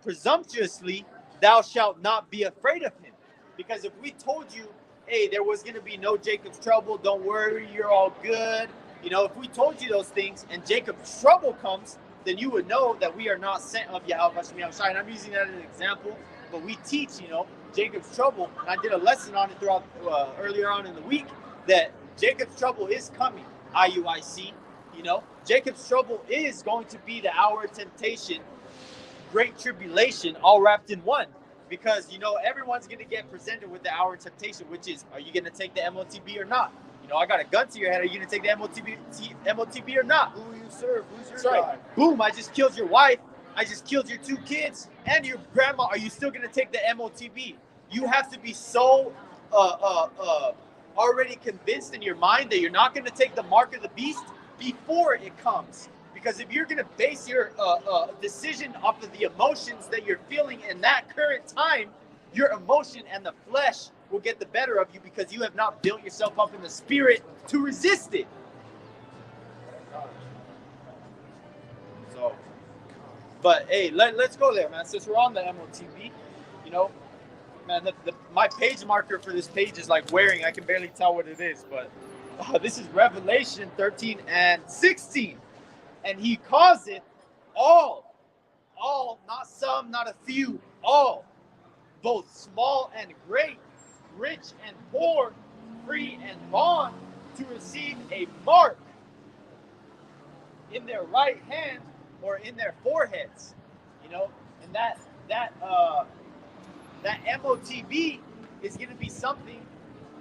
Presumptuously, thou shalt not be afraid of him. Because if we told you, hey, there was going to be no Jacob's trouble, don't worry, you're all good. You know, if we told you those things and Jacob's trouble comes, then you would know that we are not sent of Yahweh. And I'm using that as an example, but we teach, you know, Jacob's trouble. And I did a lesson on it throughout earlier on in the week that Jacob's trouble is coming. IUIC, you know, Jacob's trouble is going to be the hour of temptation, great tribulation, all wrapped in one. Because, you know, everyone's going to get presented with the hour of temptation, which is, are you going to take the MOTB or not? You know, I got a gun to your head. Are you going to take the MOTB or not? Who you serve? Who's your That's right. God? Boom, I just killed your wife. I just killed your 2 kids and your grandma. Are you still going to take the MOTB? You have to be so already convinced in your mind that you're not going to take the mark of the beast before it comes. Because if you're going to base your decision off of the emotions that you're feeling in that current time, your emotion and the flesh will get the better of you because you have not built yourself up in the spirit to resist it. So, but hey, let's go there, man. Since we're on the MOTB, you know, man, my page marker for this page is like wearing. I can barely tell what it is, but this is Revelation 13:16. And he causeth all, not some, not a few, all, both small and great, rich and poor, free and bond, to receive a mark in their right hand or in their foreheads. You know, and that MOTB is going to be something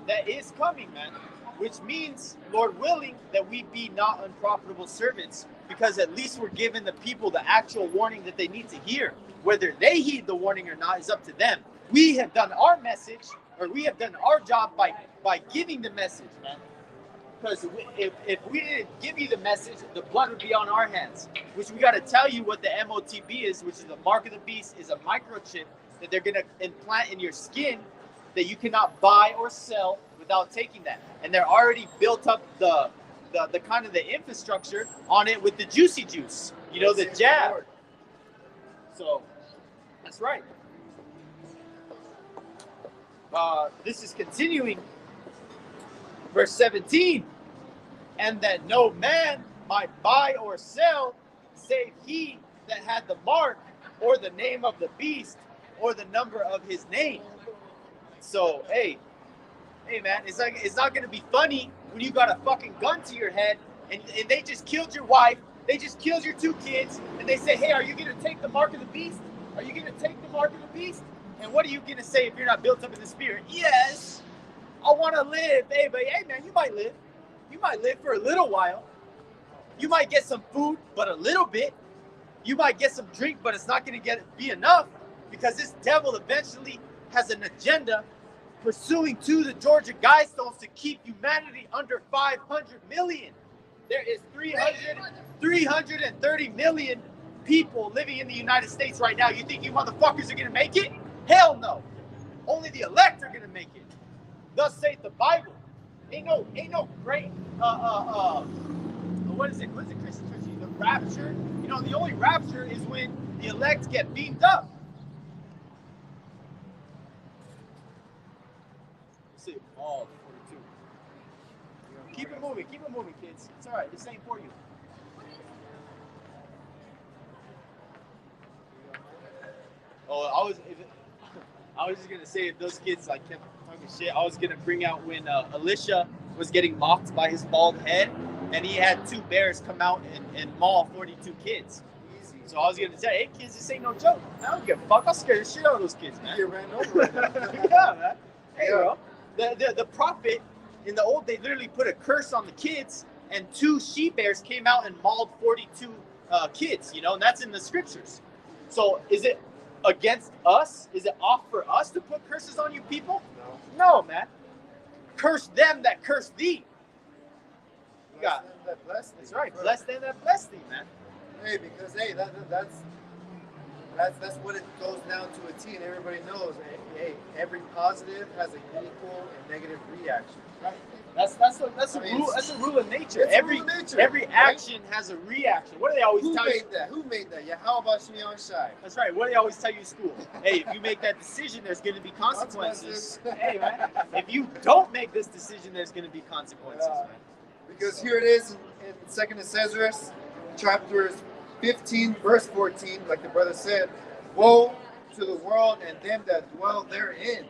that is coming, man. Which means, Lord willing, that we be not unprofitable servants, because at least we're giving the people the actual warning that they need to hear. Whether they heed the warning or not is up to them. We have done our message, or we have done our job by giving the message, man. Because if we didn't give you the message, the blood would be on our hands. Which we got to tell you what the MOTB is, which is the mark of the beast, is a microchip that they're going to implant in your skin that you cannot buy or sell without taking that. And they're already built up the kind of the infrastructure on it with the juicy juice, you know, the jab. So that's right. This is continuing. Verse 17. And that no man might buy or sell, save he that had the mark, or the name of the beast, or the number of his name. So, hey man, it's not gonna be funny when you got a fucking gun to your head and they just killed your wife, they just killed your 2 kids, and they say, hey, are you gonna take the mark of the beast? Are you gonna take the mark of the beast? And what are you gonna say if you're not built up in the spirit? Yes, I wanna live. Hey, but hey man, you might live. You might live for a little while. You might get some food, but a little bit. You might get some drink, but it's not gonna be enough, because this devil eventually has an agenda pursuing to the Georgia Guidestones to keep humanity under 500 million. There is 330 million people living in the United States right now. You think you motherfuckers are going to make it? Hell no. Only the elect are going to make it. Thus saith the Bible. Ain't no great, what is it, Christian church? The rapture. You know, the only rapture is when the elect get beamed up. Let's see, all 42. Keep it moving, kids. It's all right. This ain't for you. Oh, I was just gonna say, if those kids like kept talking shit, I was gonna bring out when Alicia was getting mocked by his bald head, and he had 2 bears come out and maul 42 kids. Easy. So I was gonna say, hey kids, this ain't no joke. I don't give a fuck. I'll scare the shit out of those kids, man. You ran over. Yeah, man. Hey, bro. The prophet in the old, they literally put a curse on the kids, and 2 she bears came out and mauled 42 kids. You know, and that's in the scriptures. So is it against us? Is it off for us to put curses on you people? No, man. Curse them that curse thee. Bless them that bless thee. That's right. Bless them that bless thee, man. Hey, because hey, that's what it goes down to a T, and everybody knows. Hey, every positive has an equal and negative reaction. Right. That's a rule. That's a rule of nature. Every action has a reaction. What do they always tell you? Who made that? Yeah, how about Shmi on Shai? That's right. What do they always tell you in school? Hey, if you make that decision, there's going to be consequences. Hey, man. If you don't make this decision, there's going to be consequences, man. Because here it is in 2nd Ezra, chapter 15, verse 14, like the brother said, woe to the world and them that dwell therein.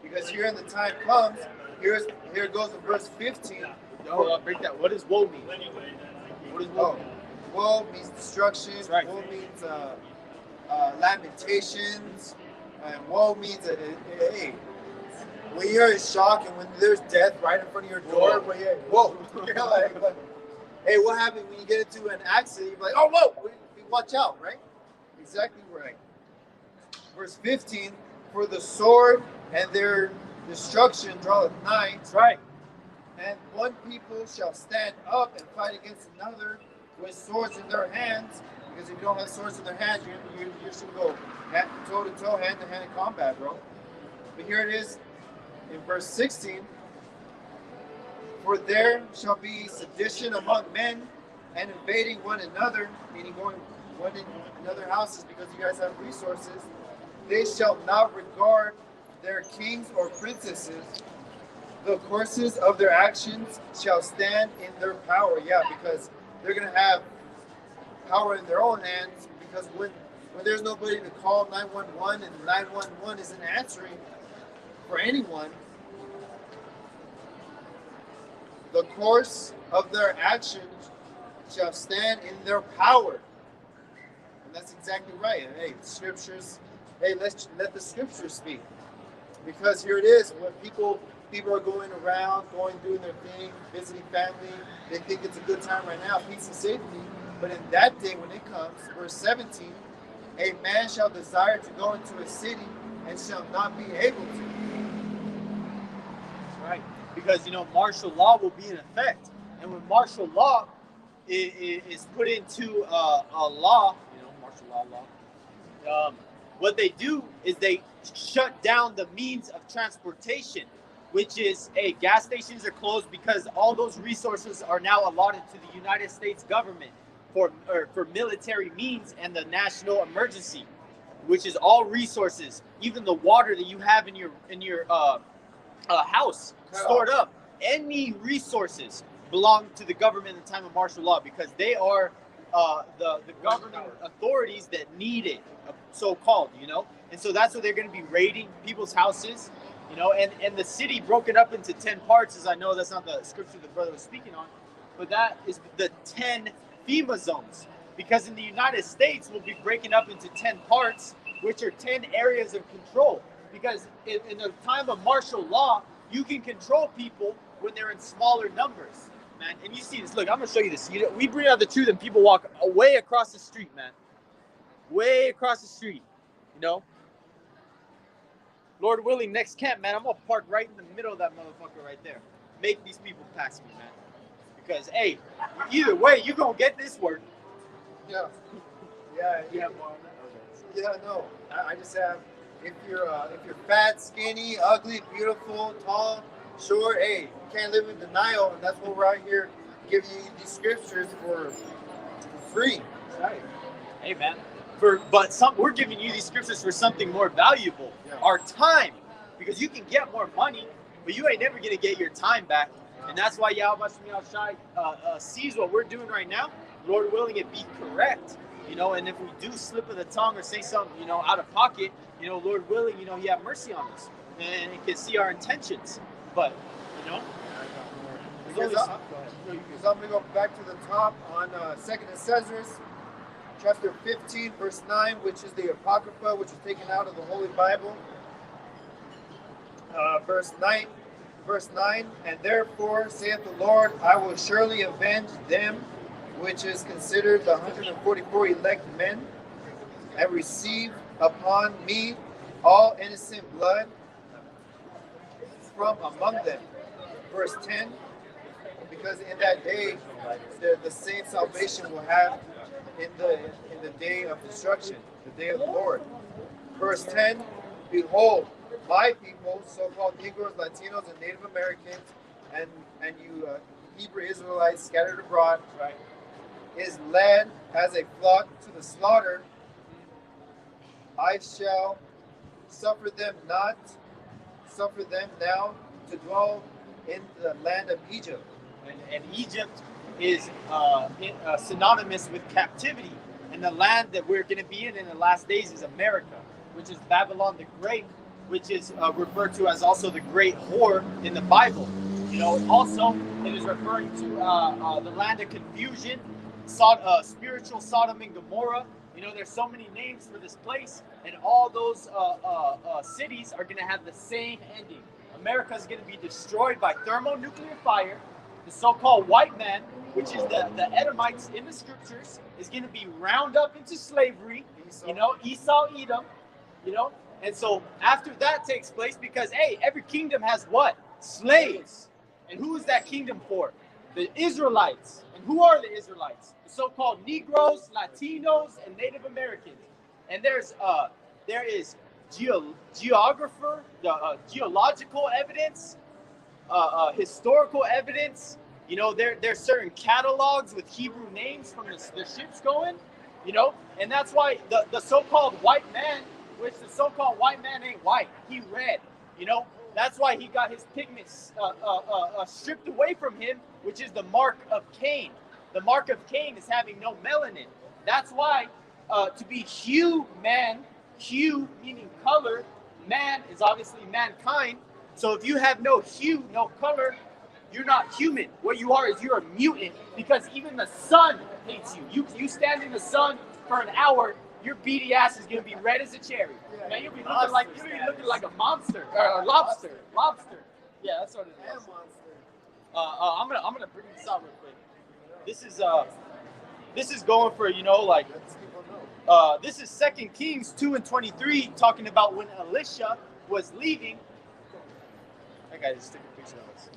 Because here in the time comes, here goes in verse 15. Yo, break that. What does woe mean? What does woe mean? Woe means destruction. Right. Woe means lamentations. And woe means that, hey, when you're in shock and when there's death right in front of your door, whoa. You're like, hey, what happened when you get into an accident? You're like, oh, whoa, watch out, right? Exactly right. Verse 15, for the sword and their destruction draweth nigh. That's right. And one people shall stand up and fight against another with swords in their hands. Because if you don't have swords in their hands, you should go toe to toe, hand to hand in combat, bro. But here it is in verse 16. For there shall be sedition among men and invading one another, meaning going one in another houses because you guys have resources. They shall not regard their kings or princesses. The courses of their actions shall stand in their power. Yeah, because they're going to have power in their own hands, because when there's nobody to call 911 and 911 isn't answering for anyone, the course of their actions shall stand in their power. And that's exactly right. And hey, scriptures, hey, let the scriptures speak. Because here it is, when people are going around, doing their thing, visiting family, they think it's a good time right now, peace and safety. But in that day when it comes, verse 17, a man shall desire to go into a city and shall not be able to. That's right. Because, martial law will be in effect. And when martial law is put into a law, martial law, what they do is they shut down the means of transportation, which is, gas stations are closed because all those resources are now allotted to the United States government for military means and the national emergency, which is all resources, even the water that you have in your house stored up. Any resources belong to the government in the time of martial law, because they are the governing authorities that need it, so-called, and so that's what they're going to be raiding people's houses, and the city broken up into 10 parts, as I know that's not the scripture the brother was speaking on, but that is the 10 FEMA zones, because in the United States we'll be breaking up into 10 parts, which are 10 areas of control, because in the time of martial law, you can control people when they're in smaller numbers, man. And you see this. Look, I'm going to show you this. We bring out the truth and people walk way across the street, man. Way across the street, Lord willing, next camp, man, I'm gonna park right in the middle of that motherfucker right there. Make these people pass me, man. Because hey, either way, you're gonna get this work. Yeah. Yeah. You have more on that? Yeah. No. I just have. If you're fat, skinny, ugly, beautiful, tall, short, hey, you can't live in denial, and that's what we're out here giving you these scriptures for free. Right. Hey, man. We're giving you these scriptures for something more valuable, Yeah. our time, because you can get more money, but you ain't never gonna get your time back, and that's why Yahweh Shai sees what we're doing right now. Lord willing, it be correct, you know. And if we do slip of the tongue or say something, you know, out of pocket, you know, Lord willing, you know, He have mercy on us, and He can see our intentions. But you know, Because I'm going to go back to the top on 2nd Esdras, chapter 15, verse 9, which is the Apocrypha, which is taken out of the Holy Bible. Verse 9, and therefore saith the Lord, I will surely avenge them, which is considered the 144 elect men, and receive upon me all innocent blood from among them. Verse 10, because in that day the same salvation will have in the day of destruction, the day of the Lord. Verse 10, behold, my people, so-called Negroes, Latinos, and Native Americans, and you Hebrew Israelites scattered abroad, right, is led as a flock to the slaughter. I shall suffer them now to dwell in the land of Egypt. and Egypt is synonymous with captivity, and the land that we're going to be in the last days is America, which is Babylon the Great, which is referred to as also the great whore in the Bible. You know, also it is referring to the land of confusion, spiritual Sodom and Gomorrah. You know, there's so many names for this place, and all those cities are going to have the same ending. America is going to be destroyed by thermonuclear fire. The so-called white man, which is the Edomites in the scriptures, is going to be round up into slavery. You know, Esau, Edom. You know, and so after that takes place, because hey, every kingdom has what? Slaves. And who is that kingdom for? The Israelites. And who are the Israelites? The so-called Negroes, Latinos, and Native Americans. And there is geological evidence, historical evidence. You know, there's certain catalogs with Hebrew names from the ships going. You know, and that's why the so-called white man, which the so-called white man ain't white, he red. You know, that's why he got his pigments stripped away from him, which is the mark of Cain. The mark of Cain is having no melanin. That's why to be human, hue meaning color, man is obviously mankind. So if you have no hue, no color, you're not human. What you are is you're a mutant, because even the sun hates you. You stand in the sun for an hour, your beady ass is gonna be red as a cherry. Man, you'll be looking like a monster or a lobster. Lobster. Yeah, that's what it is. I'm gonna bring this out real quick. This is going for, you know, like this is 2 Kings 2:23, talking about when Elisha was leaving. That guy just took a picture of us.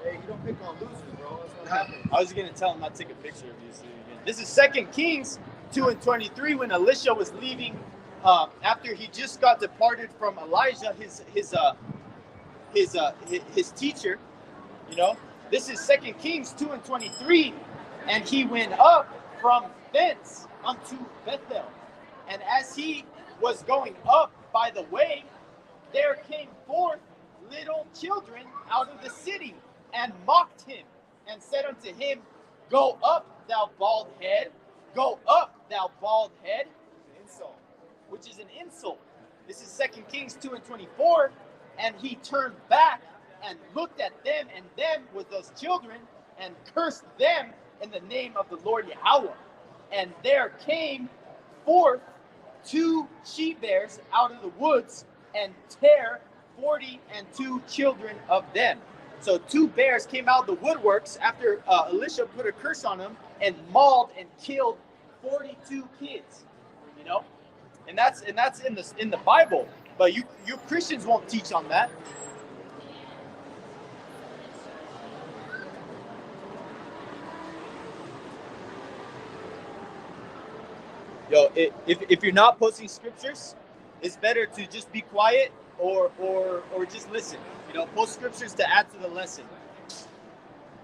Hey, you don't pick on losers, bro. That's what happens. I was gonna tell him not to take a picture of you. So this is 2 Kings 2:23, when Elisha was leaving, after he just got departed from Elijah, his teacher. You know, this is 2 Kings 2:23, and he went up from thence unto Bethel, and as he was going up by the way, there came forth little children out of the city, and mocked him, and said unto him, Go up, thou bald head. Go up, thou bald head. Insult, which is an insult. This is 2 Kings 2:24. And he turned back and looked at them, and them with those children, and cursed them in the name of the Lord Yahweh. And there came forth 2 she-bears out of the woods, and tear 42 children of them. So 2 bears came out of the woodworks after Elisha put a curse on them, and mauled and killed 42 kids. You know, and that's in the Bible. But you Christians won't teach on that. Yo, if you're not posting scriptures, it's better to just be quiet or just listen. You know, post scriptures to add to the lesson.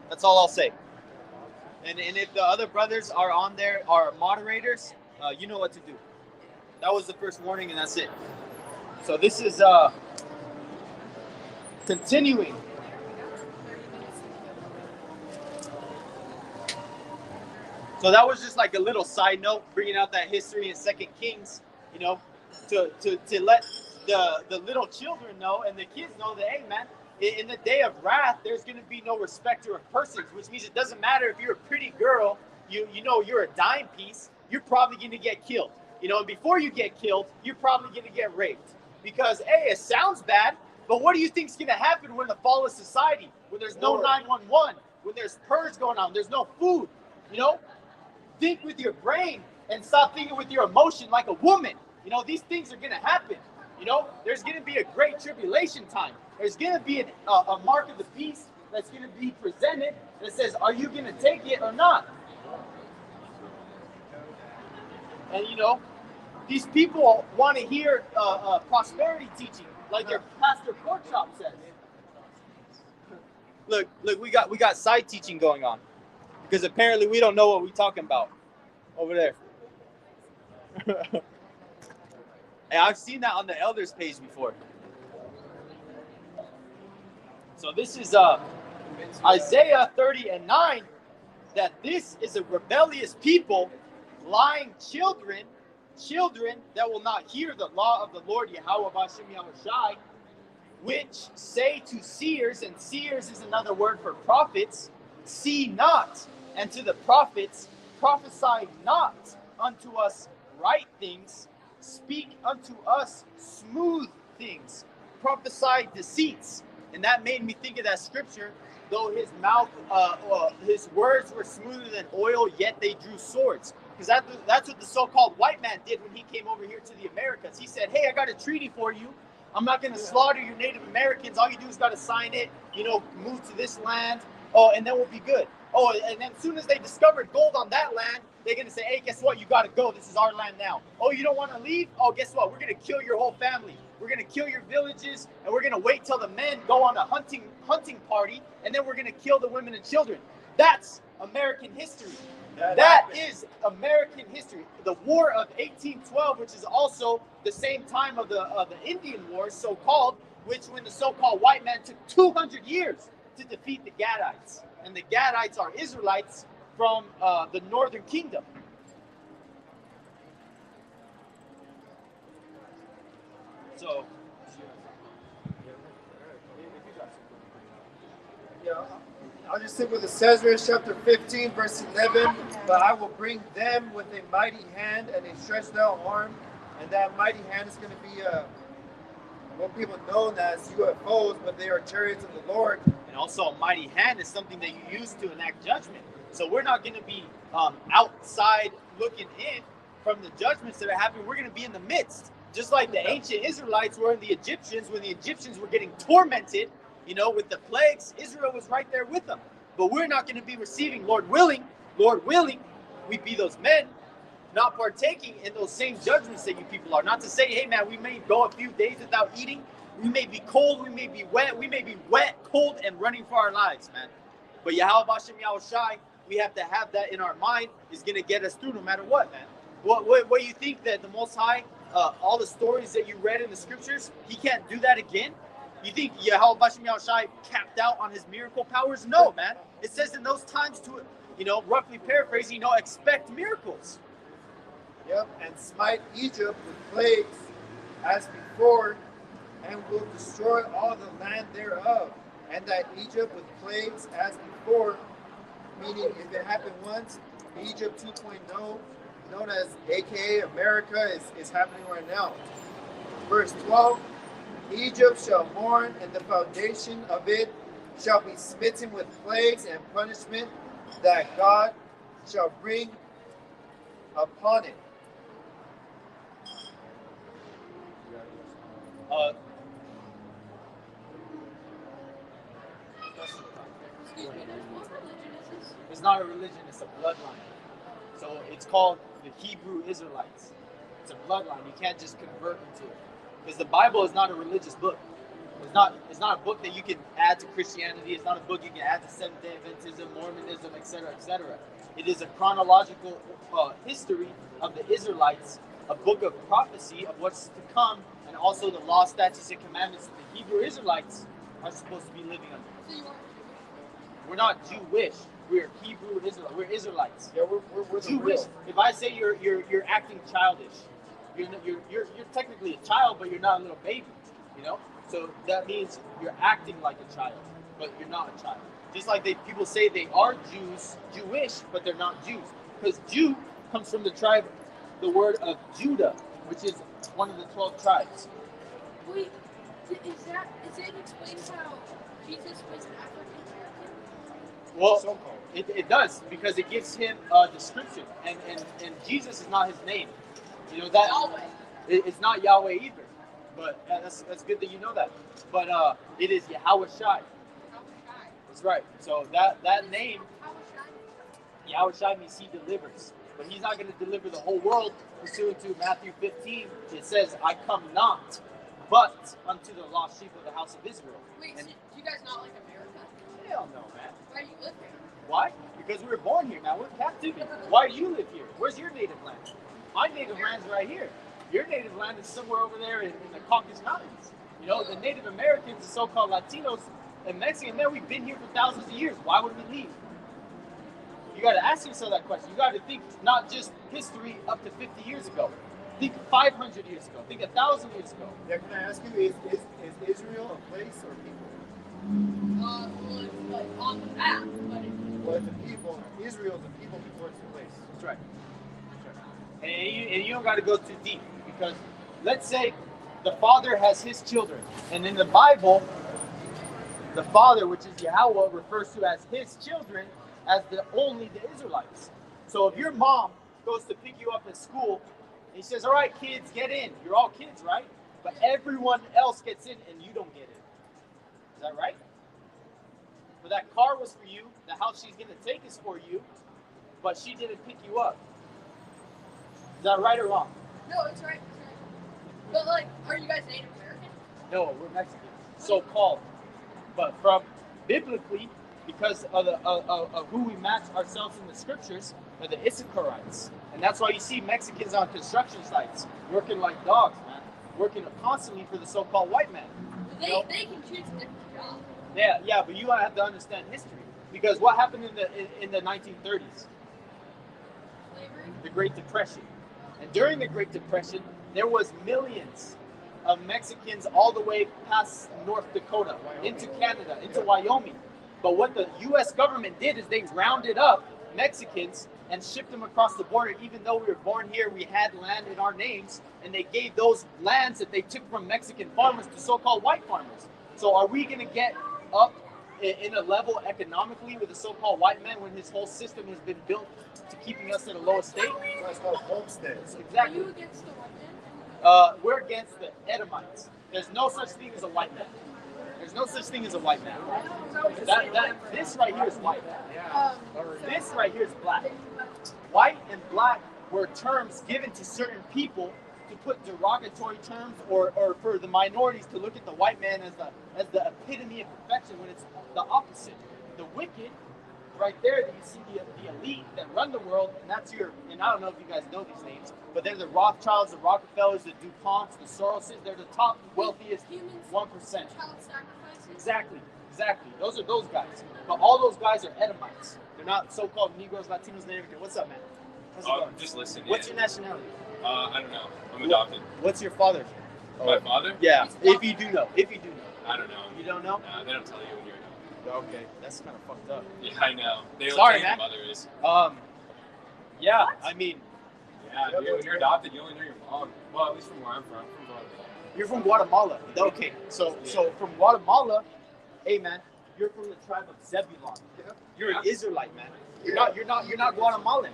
That's all I'll say. And if the other brothers are on there, are moderators, you know what to do. That was the first warning, and that's it. So this is continuing. So that was just like a little side note, bringing out that history in 2 Kings, you know, to let the little children know and the kids know that, hey, man, in the day of wrath, there's going to be no respecter of persons, which means it doesn't matter if you're a pretty girl, you know, you're a dime piece, you're probably going to get killed. You know, and before you get killed, you're probably going to get raped. Because, hey, it sounds bad, but what do you think's going to happen when the fall of society, when there's no 911, when there's purge going on, there's no food, you know? Think with your brain and stop thinking with your emotion like a woman. You know, these things are going to happen. You know, there's going to be a great tribulation time. There's going to be a mark of the beast that's going to be presented that says, are you going to take it or not? And, you know, these people want to hear prosperity teaching, like your pastor Porkchop says. Look, we got side teaching going on. Because apparently we don't know what we're talking about over there. And I've seen that on the elders page before. So this is Isaiah 30:9, that this is a rebellious people, lying children that will not hear the law of the Lord Yahweh Bashem Yahushai, which say to seers, and seers is another word for prophets, see not, and to the prophets, prophesy not unto us right things, speak unto us smooth things, prophesy deceits. And that made me think of that scripture, though his mouth, his words were smoother than oil, yet they drew swords. Because that's what the so-called white man did when he came over here to the Americas. He said, hey, I got a treaty for you. I'm not going to slaughter your Native Americans. All you do is got to sign it, you know, move to this land. Oh, and then we'll be good. Oh, and then as soon as they discovered gold on that land, they're going to say, hey, guess what? You got to go. This is our land now. Oh, you don't want to leave? Oh, guess what? We're going to kill your whole family. We're going to kill your villages, and we're going to wait till the men go on a hunting party, and then we're going to kill the women and children. That's American history. That is American history. The War of 1812, which is also the same time of the Indian Wars, so-called, which when the so-called white man took 200 years to defeat the Gadites. And the Gadites are Israelites from the northern kingdom. So, Yeah, I'll just stick with the Ezra chapter 15, verse 11. But I will bring them with a mighty hand and a stretched out arm, and that mighty hand is going to be what people know as UFOs, but they are chariots of the Lord. And also, a mighty hand is something that you use to enact judgment. So we're not going to be outside looking in from the judgments that are happening. We're going to be in the midst. Just like the ancient Israelites were in the Egyptians, when the Egyptians were getting tormented, you know, with the plagues, Israel was right there with them. But we're not going to be receiving, Lord willing, we be those men, not partaking in those same judgments that you people are. Not to say, hey man, we may go a few days without eating, we may be cold, we may be wet, cold, and running for our lives, man. But Yahweh Bashem Yahushai, we have to have that in our mind, is going to get us through no matter what, man. What you think that the Most High, all the stories that you read in the scriptures, he can't do that again? You think Yahweh Bashem Yahushai capped out on his miracle powers? No, man. It says in those times to, you know, roughly paraphrasing, you know, expect miracles. Yep, and smite Egypt with plagues as before, and will destroy all the land thereof. And that Egypt with plagues as before, meaning if it happened once, Egypt 2.0, known as AKA America, is happening right now. Verse 12, Egypt shall mourn, and the foundation of it shall be smitten with plagues and punishment that God shall bring upon it. Uh, Excuse me, what religion is this? it's not a religion, it's a bloodline. So it's called the Hebrew Israelites. It's a bloodline. You can't just convert into it. Because the Bible is not a religious book. It's not a book that you can add to Christianity. It's not a book you can add to Seventh-day Adventism, Mormonism, etc., etc. It is a chronological history of the Israelites, a book of prophecy of what's to come, and also the law, statutes, and commandments that the Hebrew Israelites are supposed to be living under. So you are We're not Jewish. We're Hebrew Israelites. We're Israelites. Yeah, we're the Jewish. real. If I say you're acting childish, you're technically a child, but you're not a little baby. You know. So that means you're acting like a child, but you're not a child. Just like people say they are Jewish, but they're not Jews. Because Jew comes from the word of Judah, which is one of the 12 tribes. Wait, is it explains how Jesus was African American? Well, So-called. it does, because it gives him a description, and Jesus is not his name. You know that Yahweh. it's not Yahweh either. But that's good that you know that. But it is Yahweh Shai. That's right. So that name, Yahweh Shai, means he delivers. But he's not going to deliver the whole world. Pursuant to Matthew 15, it says, I come not, but unto the lost sheep of the house of Israel. Wait, And so you guys not like America? hell no, man. Why do you live here? Why? Because we were born here, man. We're in captivity. Why do you live here? Where's your native land? My native land's right here. Your native land is somewhere over there in the Caucasus Mountains. You know, the Native Americans, the so-called Latinos, and Mexicans, man, we've been here for thousands of years. Why would we leave? You got to ask yourself that question. You got to think not just history up to 50 years ago. Think 500 years ago. Think 1,000 years ago. Yeah, can I ask you, is Israel a place or people? Well, it's like on the map, but Well, it's a people. Israel is a people before it's a place. That's right. And you don't got to go too deep, because let's say the father has his children, and in the Bible, the father, which is Yahweh, refers to as his children as only the Israelites. So if your mom goes to pick you up at school, and he says, "All right, kids, get in." You're all kids, right? But everyone else gets in, and you don't get in. Is that right? But that car was for you. The house she's going to take is for you, but she didn't pick you up. Is that right or wrong? no, it's right. But like, are you guys Native American? No, we're Mexicans, so-called. But from biblically, because of who we match ourselves in the scriptures, are the Issacharites. And that's why you see Mexicans on construction sites working like dogs, man. Working constantly for the so-called white man. They You know? they can choose a different job. Yeah, but you have to understand history. Because what happened in the 1930s? Slavery. The Great Depression. And during the Great Depression, there was millions of Mexicans all the way past North Dakota, into Canada, into Wyoming. But what the U.S. government did is they rounded up Mexicans and shipped them across the border. Even though we were born here, we had land in our names, and they gave those lands that they took from Mexican farmers to so-called white farmers. So are we going to get up in a level economically with the so-called white man when his whole system has been built to keeping us at a lower state? That's called homesteads. Are Exactly. you against the white man? We're against the Edomites. There's no such thing as a white man. There's no such thing as a white man. This right here is white. This right here is black. White and black were terms given to certain people to put derogatory terms, or for the minorities to look at the white man as the epitome of perfection, when it's the opposite. The wicked, right there, that you see the elite that run the world, and that's and I don't know if you guys know these names, but they're the Rothschilds, the Rockefellers, the DuPonts, the Soroses. They're the top wealthiest Humans, 1%. child sacrifices. Exactly. Those are those guys. But all those guys are Edomites. They're not so-called Negroes, Latinos, Native Americans. What's up, man? How's it going? Just listening. What's your nationality? I don't know. I'm adopted. What's your father? My father? Yeah, if you do know. I don't know. You don't know? They don't tell you when you're adopted. Okay, that's kind of fucked up. Yeah, I know. They don't Sorry, tell you man. your mother is. Yeah, I mean, Yeah, dude, when you're adopted, you only know your mom. Well, at least from where I'm from. From Guatemala. you're from Guatemala. Okay, so from Guatemala, hey man, you're from the tribe of Zebulon. You're an Israelite, man. You're not Guatemalan.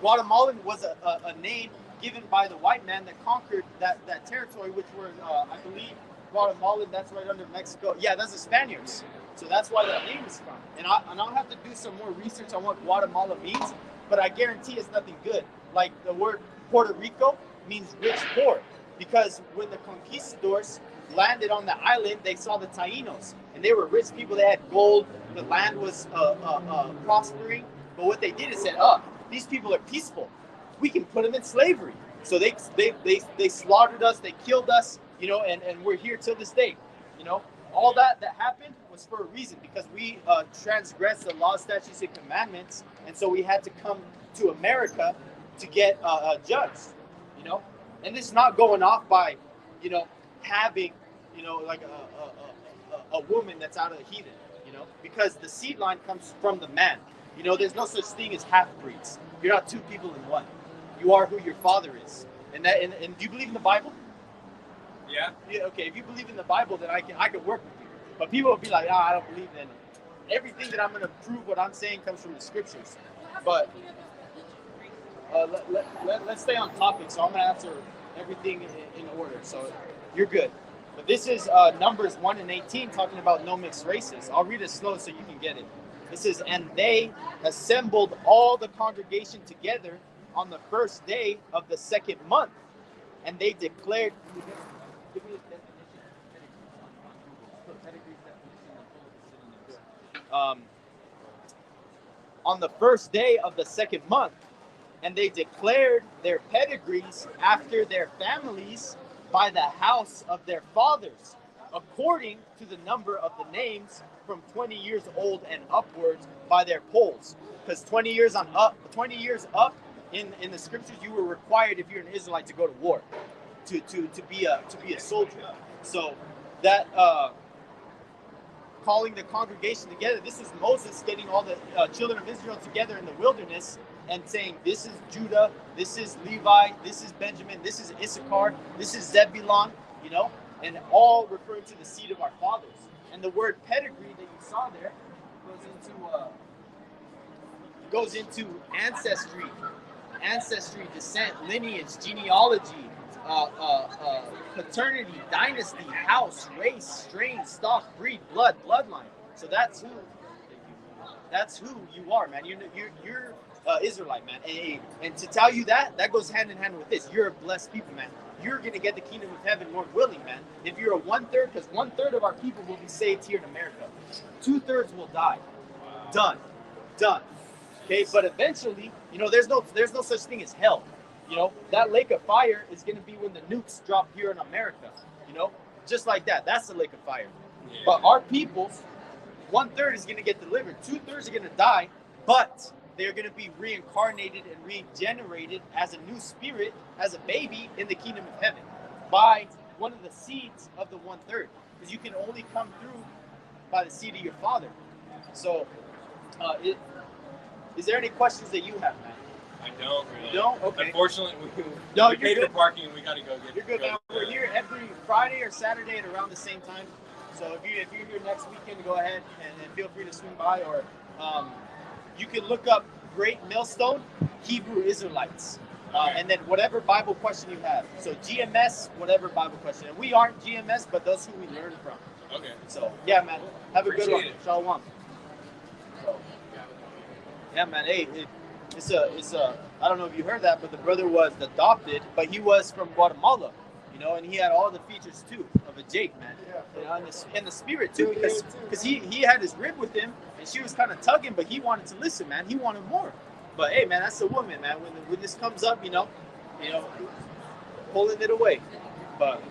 Guatemalan was a name given by the white man that conquered that territory, which were I believe Guatemalan, that's right under Mexico. Yeah, that's the Spaniards. So that's why that name is from. And I'll have to do some more research on what Guatemala means, but I guarantee it's nothing good. Like the word Puerto Rico means rich poor, because when the conquistadors landed on the island, they saw the Tainos, and they were rich people. They had gold. The land was prospering. But what they did is said, these people are peaceful. We can put them in slavery. So they slaughtered us. They killed us. And we're here till this day. All that happened was for a reason, because we transgressed the law, statutes, and commandments, and so we had to come to America to get judged. And this is not going off by, having, like a woman that's out of the heathen, because the seed line comes from the man. There's no such thing as half breeds. You're not two people in one. You are who your father is. And do you believe in the Bible? Yeah. Yeah. Okay. If you believe in the Bible, then I can work with you. But people will be like, I don't believe in it. Everything that I'm going to prove what I'm saying comes from the scriptures. But let's stay on topic. So I'm going to answer everything in order. So you're good. But this is Numbers 1 and 18 talking about no mixed races. I'll read it slow so you can get it. It says, and they assembled all the congregation together on the first day of the second month. And they declared... Give me a definition. On the first day of the second month, and they declared their pedigrees after their families by the house of their fathers, according to the number of the names from 20 years old and upwards by their polls. Because 20 years up in the scriptures, you were required, if you're an Israelite, to go to war, to be a soldier. So that calling the congregation together, this is Moses getting all the children of Israel together in the wilderness and saying, this is Judah, this is Levi, this is Benjamin, this is Issachar, this is Zebulon, and all referring to the seed of our fathers. And the word pedigree that you saw there goes into ancestry, descent, lineage, genealogy, paternity, dynasty, house, race, strain, stock, breed, bloodline. So that's who you are, man. You're Israelite, man. And to tell you that goes hand in hand with this. You're a blessed people, man. You're gonna get the kingdom of heaven, Lord willing, man. If you're a 1/3, because 1/3 of our people will be saved here in America. 2/3 will die. Done. Okay, but eventually, there's no such thing as hell. That lake of fire is going to be when the nukes drop here in America. Just like that. That's the lake of fire. Yeah. But our people, 1/3 is going to get delivered. 2/3 are going to die, but they're going to be reincarnated and regenerated as a new spirit, as a baby in the kingdom of heaven by one of the seeds of the 1/3. Because you can only come through by the seed of your father. So, is there any questions that you have, man? I don't really. You don't? Okay. Unfortunately, we paid for parking and we got to go get. You're good, man. We're here every Friday or Saturday at around the same time. So if you're here next weekend, go ahead and feel free to swing by, or you can look up Great Millstone Hebrew Israelites, and then whatever Bible question you have. So GMS, whatever Bible question. And we aren't GMS, but that's who we learn from. Okay. So yeah, man. Have a good one. It. Shalom. So, yeah, man. Hey, it's a. I don't know if you heard that, but the brother was adopted, but he was from Guatemala, and he had all the features too of a Jake, man. And the spirit too, because he had his rib with him, and she was kind of tugging, but he wanted to listen, man. He wanted more. But hey, man, that's a woman, man. When this comes up, pulling it away. But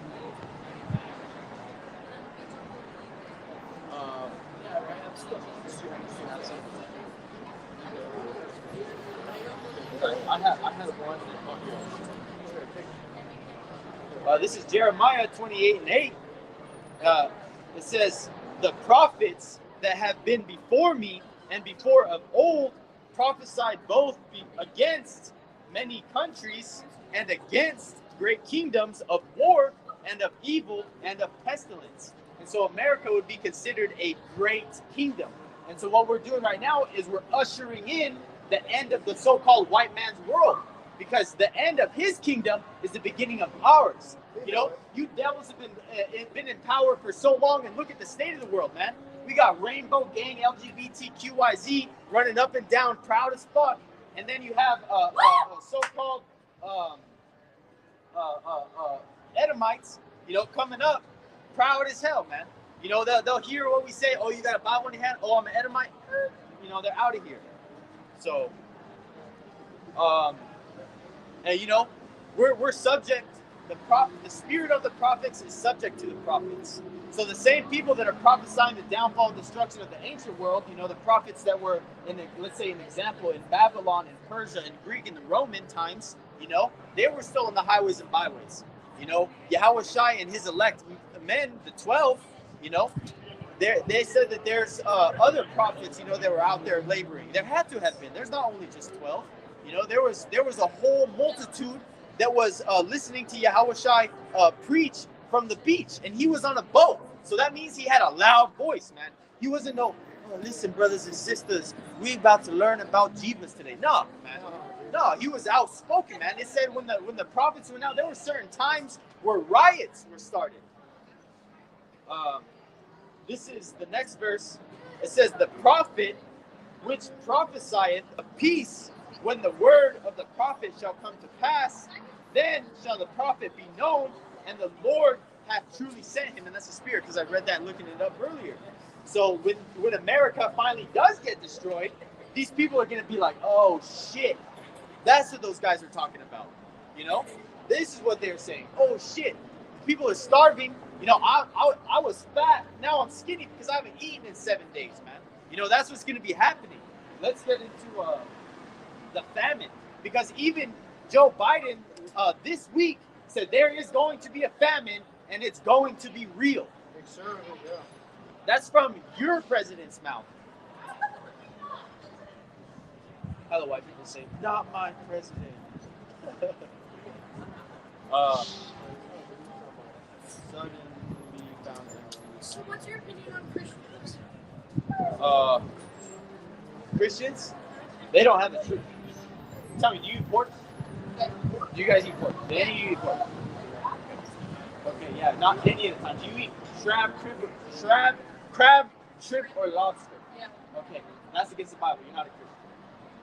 I had one. This is Jeremiah 28:8. It says, the prophets that have been before me and before of old prophesied both against many countries and against great kingdoms of war and of evil and of pestilence. And so America would be considered a great kingdom. And so what we're doing right now is we're ushering in the end of the so-called white man's world, because the end of his kingdom is the beginning of ours. You know, you devils have been in power for so long, and look at the state of the world, man. We got Rainbow Gang, LGBTQYZ running up and down, proud as fuck, and then you have so-called Edomites, you know, coming up, proud as hell, man. You know, they'll hear what we say. Oh, you got a Bible in your hand? Oh, I'm an Edomite. You know, they're out of here. So, and you know, we're subject. The spirit of the prophets is subject to the prophets. So the same people that are prophesying the downfall and destruction of the ancient world, you know, the prophets that were let's say an example, in Babylon, in Persia, in Greek, in the Roman times, you know, they were still in the highways and byways. You know, Yahweh Shai and his elect men, the 12, you know, they said that there's other prophets, you know, that were out there laboring. There had to have been. There's not only just 12. You know, there was a whole multitude that was listening to Yahweh Shai preach from the beach, and he was on a boat. So that means he had a loud voice, man. He wasn't listen, brothers and sisters, we about to learn about Jesus today. No, man. No, he was outspoken, man. It said when the prophets went out, there were certain times where riots were started. This is the next verse. It says, the prophet which prophesieth of peace, when the word of the prophet shall come to pass, then shall the prophet be known, and the Lord hath truly sent him. And that's the spirit, because I read that looking it up earlier. So when America finally does get destroyed, these people are going to be like, oh shit, that's what those guys are talking about. You know, this is what they're saying. Oh shit, people are starving. You know, I was fat, now I'm skinny because I haven't eaten in 7 days, man. You know, that's what's going to be happening. Let's get into the famine, because even Joe Biden this week said there is going to be a famine, and it's going to be real. Yeah. That's from your president's mouth. How do white people say, not my president? Suddenly found So what's your opinion on Christians? Christians, they don't have the truth. Tell me, do you eat pork? Okay. Do you guys eat pork? Do any of you eat pork? Okay, yeah, not any of the time. Do you eat crab, shrimp, or lobster? Yeah. Okay, that's against the Bible. You're not a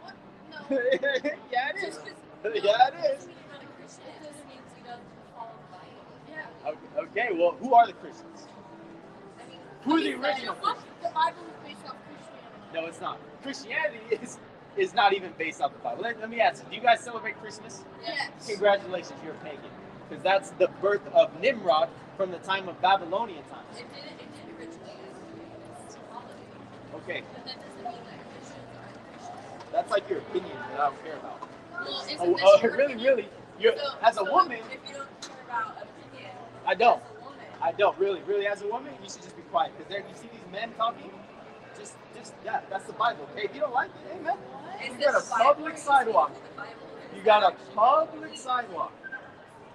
What? No. Christian. Yeah, it is. Just 'cause- Yeah, it is. Doesn't mean you're not a Christian. It just means you don't follow the Bible. Yeah. Okay, well, who are the Christians? I mean, Who are the original what? Christians? The Bible is based off Christianity. No, it's not. Christianity is not even based off the Bible. Let me ask you, do you guys celebrate Christmas? Yes. Congratulations, you're a pagan. Because that's the birth of Nimrod from the time of Babylonian times. It did originally as a holiday. Okay, But that doesn't mean that Christians aren't Christians. that's like your opinion that I don't care about. Well, isn't Oh, this your really, opinion? really, you're, as a woman, If you don't care about opinion, I don't. as a woman, I don't really. As a woman, you should just be quiet. Because there, you see these men talking. Just yeah, that's the Bible. Okay, if you don't like it, hey man, is you this got a the Bible or public is this sidewalk. the Bible? You got a public sidewalk.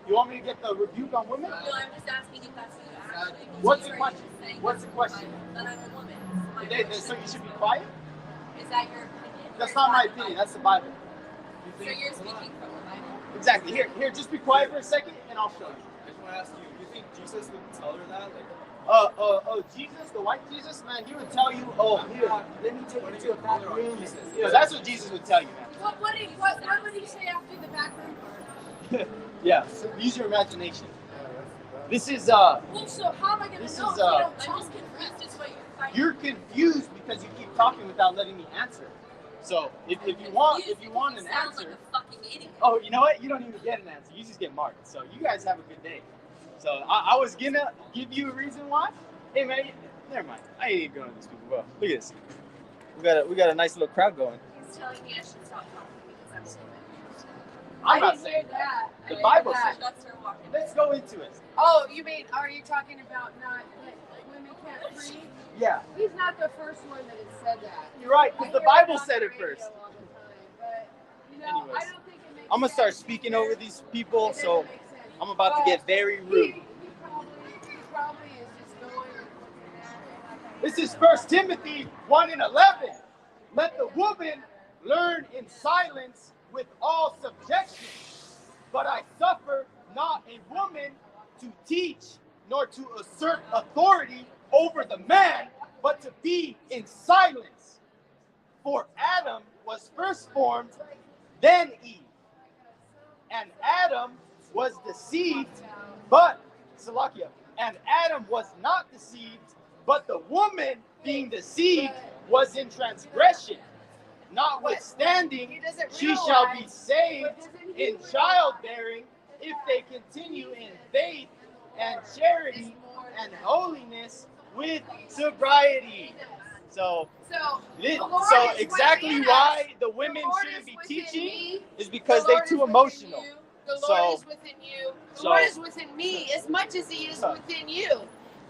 You want me to get the rebuke on women? No, I'm just asking if that's what you actually believe. What's the or question? you're saying What's the that's question? Bible, that I'm a woman. My So you question should be is, quiet. Is that your opinion? or That's is not that my the opinion. Bible? That's the Bible. You So think? you're speaking from the Bible. Exactly. Here, just be quiet for a second, and I'll show you. I just want to ask you, you think Jesus would tell her that? Like, Jesus, the white Jesus, man, he would tell you, oh, here, let me take you to a back room. Jesus. You know, that's what Jesus would tell you, man. What would he say after the back room part? Yeah, use your imagination. This is, Well, so how am I going This to know is, if you don't I'm tell me? Confused is what you're fighting. you're confused because you keep talking without letting me answer. So if you want an sound answer, like a fucking idiot. oh, you know what? You don't even get an answer. You just get marked. So you guys have a good day. So I was gonna give you a reason why. Hey man, never mind. I ain't even going to these people. Well, look at this. We got a nice little crowd going. He's telling me I should stop talking because I'm so mad. I'm not saying that. The Bible says. That's her walking. Let's go into it. Oh, you mean, are you talking about not, like women can't breathe? Yeah, He's not the first one that has said that. you're right, I because the hear Bible on said the it radio first. all the time, but, you know, Anyways, I don't think it makes I'm gonna start sense. speaking over these people, It doesn't so make sense. I'm about to get very rude. He probably is just going and looking at it. This is 1 Timothy 1:11. Let the woman learn in silence with all subjection. But I suffer not a woman to teach nor to assert authority over the man, but to be in silence. For Adam was first formed, then Eve. And Adam was deceived, but Salakia. And Adam was not deceived, but the woman being deceived was in transgression. Notwithstanding, she shall be saved in childbearing if they continue in faith and charity and holiness with sobriety. So exactly why the women shouldn't be teaching is because they're too emotional. The Lord is within you. The Lord is within me as much as he is within you.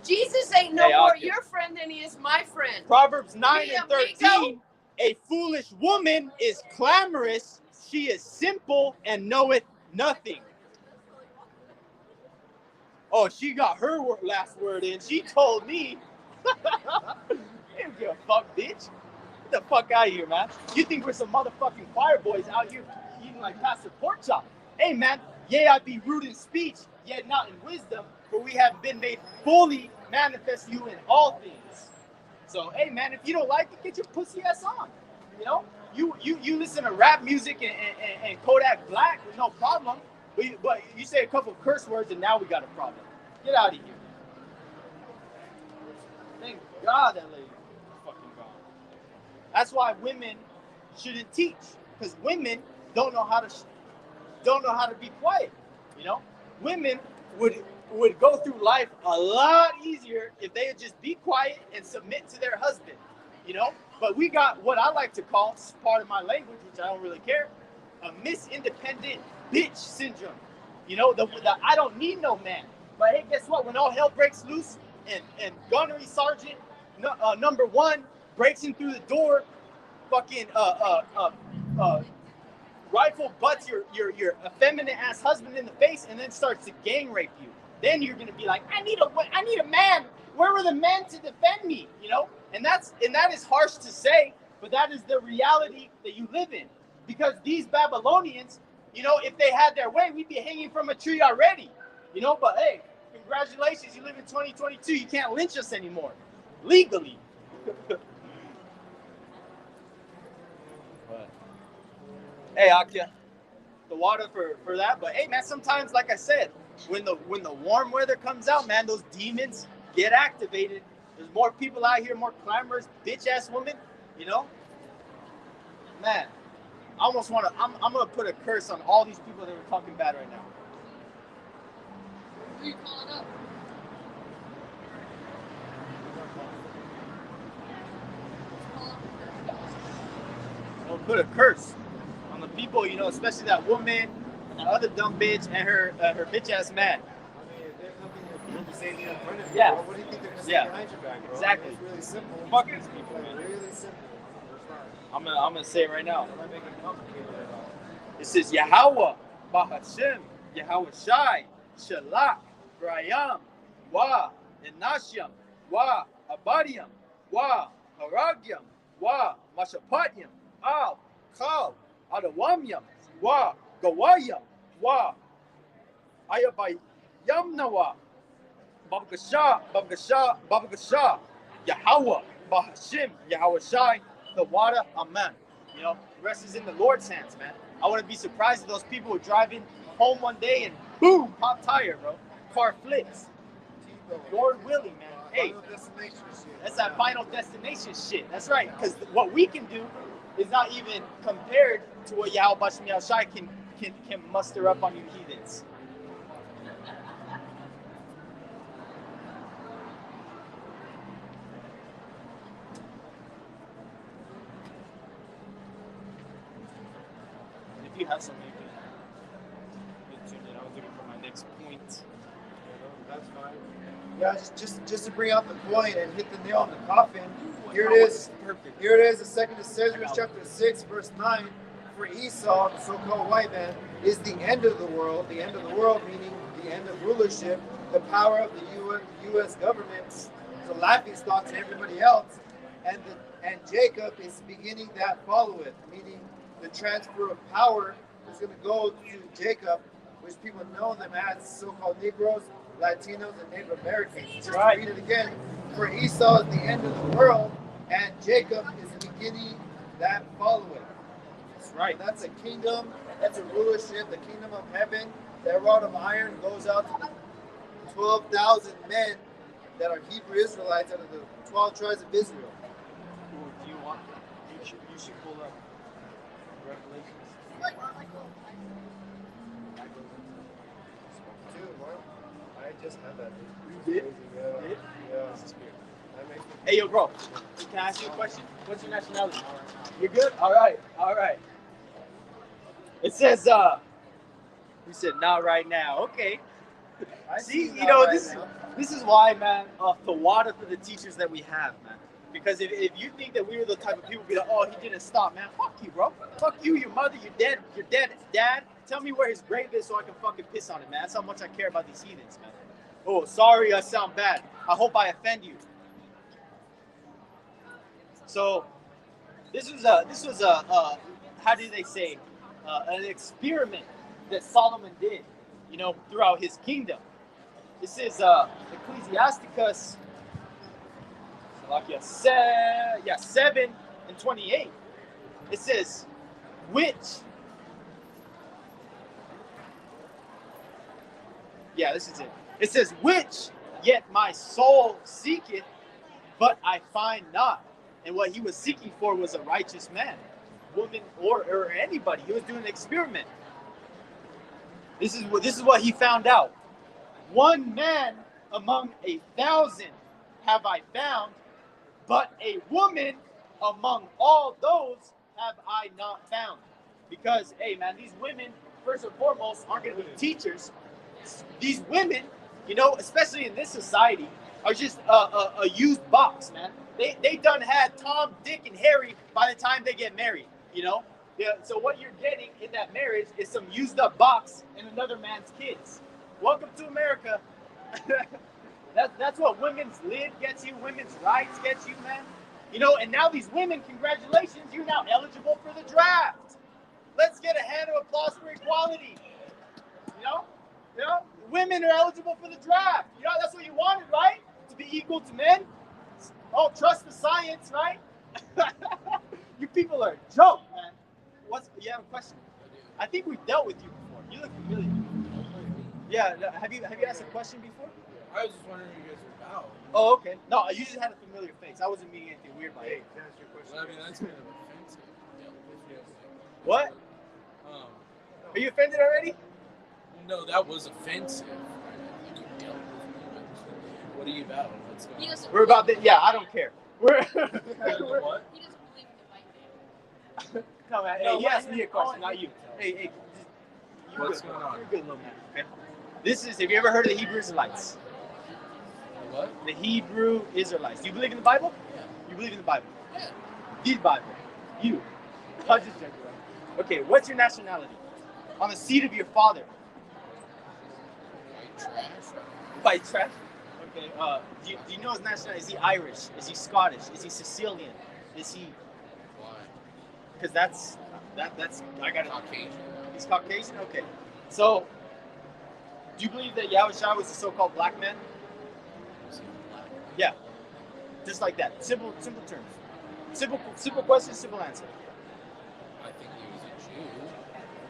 Jesus ain't no more your friend than he is my friend. Proverbs 9 and 13, a foolish woman is clamorous, she is simple and knoweth nothing. Oh, she got her last word in. She told me, you don't give a fuck, bitch. Get the fuck out of here, man. You think we're some motherfucking choir boys out here eating like Pastor Pork Chop? Hey, man, yea, I be rude in speech, yet not in wisdom, for we have been made fully manifest you in all things. So, hey, man, if you don't like it, get your pussy ass on. You know, you listen to rap music and Kodak Black with no problem, but you say a couple of curse words and now we got a problem. Get out of here. Thank God that lady fucking gone. That's why women shouldn't teach, because women don't know how to be quiet. You know, women would go through life a lot easier if they would just be quiet and submit to their husband. You know, but we got what I like to call, part of my language, which I don't really care, a Miss Independent bitch syndrome. You know, the I don't need no man. But hey, guess what? When all hell breaks loose and gunnery sergeant number one breaks in through the door, fucking rifle butts your effeminate ass husband in the face and then starts to gang rape you. Then you're gonna be like, I need a man. Where were the men to defend me? You know, and that is harsh to say, but that is the reality that you live in. Because these Babylonians, you know, if they had their way, we'd be hanging from a tree already. You know, but hey, congratulations, you live in 2022. You can't lynch us anymore, legally. Hey, Akia, the water for that. But hey, man, sometimes, like I said, when the warm weather comes out, man, those demons get activated. There's more people out here, more clamorous, bitch ass women. You know, man, I almost want to. I'm gonna put a curse on all these people that are talking bad right now. Who are you calling up? I'll put a curse on the people, you know, especially that woman, that other dumb bitch, and her bitch ass man. I mean, if they're coming to say anything in front of you, Yeah. bro, what do you think they're going to say Yeah. behind your back, bro? Exactly. It's really simple. Fuck these people, Like, man. really simple. I'm gonna say it right now. I'm not making it complicated at all. It says Yahweh, Bahashem, Yahweh Shai, Shalak, Brayam, Wa, Enashyam, Wa, Abadiam, Wa, Haragyam, Wa, Mashapatyam, Al, Kal, Adawamyam, Wa, Gawayam, Wa, Ayabayam Nawa, Babgasha, Yahweh, Bahashem, Yahweh Shai, the water, amen. You know, the rest is in the Lord's hands, man. I wouldn't be surprised if those people were driving home one day and boom, pop tire, bro. Car flips. Lord willing, man. Hey, Final destination shit. that's that final destination shit. That's right. Because what we can do is not even compared to what Yahweh Bashem Yahushai can muster up on you heathens. If you have something, you can tune in. I was looking for my next point. That's fine. Yeah, just to bring out the point and hit the nail on the coffin. Here it is. Perfect. Here it is, the second to Ezra, chapter 6, verse 9. For Esau, the so-called white man, is the end of the world. The end of the world meaning the end of rulership, the power of the U.S. government, the laughing stock to everybody else, and Jacob is beginning that followeth, meaning the transfer of power is going to go to Jacob, which people know them as so-called Negroes, Latinos, and Native Americans. Just Right. to read it again, for Esau is the end of the world, and Jacob is the beginning that followeth. That's right. And that's a kingdom, that's a rulership, the kingdom of heaven. That rod of iron goes out to the 12,000 men that are Hebrew Israelites out of the 12 tribes of Israel. Ooh, do you want? You should pull up Revelations. Dude, what? I just had that. You did? Yeah. Did? Yeah. This is weird. That makes me Hey, yo, bro. Can I ask you a question? What's your nationality? You're good? All right. All right. It says, you said not right now. Okay. I See, that you know, right this now. this is why, man, the water for the teachers that we have, man. Because if you think that we were the type of people be like, oh, he didn't stop, man. Fuck you, bro. Fuck you, your mother, your dad. Tell me where his grave is so I can fucking piss on it, man. That's how much I care about these heathens, man. Oh, sorry, I sound bad. I hope I offend you. So, this was a how do they say, an experiment that Solomon did, you know, throughout his kingdom. This is Ecclesiasticus, 7:28. It says, this is it. It says, which yet my soul seeketh, but I find not. And what he was seeking for was a righteous man, woman, or anybody. He was doing an experiment. This is what he found out. One man among 1,000 have I found, but a woman among all those have I not found. Because, hey, man, these women, first and foremost, aren't going to be teachers. These women, you know, especially in this society, are just a used box, man. They done had Tom, Dick, and Harry by the time they get married, you know? Yeah, so what you're getting in that marriage is some used up box and another man's kids. Welcome to America. That's what women's lib gets you, women's rights gets you, man. You know, and now these women, congratulations, you're now eligible for the draft. Let's get a hand of applause for equality. You know? Women are eligible for the draft. You know, that's what you wanted, right? To be equal to men. Oh, trust the science, right? You people are a joke, man. You have a question? I think we've dealt with you before. You look familiar. Yeah, have you asked a question before? I was just wondering who you guys were about. Oh, okay. No, you just had a familiar face. I wasn't meaning anything weird by it. Can I ask you a question? Well, I mean, that's kind of offensive. What? Um, Are you offended already? no, that was offensive. I think you dealt with me. But what are you about? What's going He on? doesn't We're about believe that. Yeah, I don't care. We're. What? He doesn't believe in the white man. No, man. No, Hey, he asked me a question, not you. Hey. What's going on? You're a good little man. Okay. Have you ever heard of the Hebrew Israelites? What? The Hebrew Israelites. Do you believe in the Bible? Yeah. You believe in the Bible? Yeah. The Bible. You. I'll just joke around. Okay, what's your nationality? On the seat of your father. White trash. White trash? Okay, do you know his nationality? Is he Irish? Is he Scottish? Is he Sicilian? Is he... Why? Because that's... I got it. Caucasian. He's Caucasian? Okay. So, do you believe that Yahushua was a so-called black man? Was he black? Yeah. Just like that. Simple terms. Simple question, simple answer. I think he was a Jew.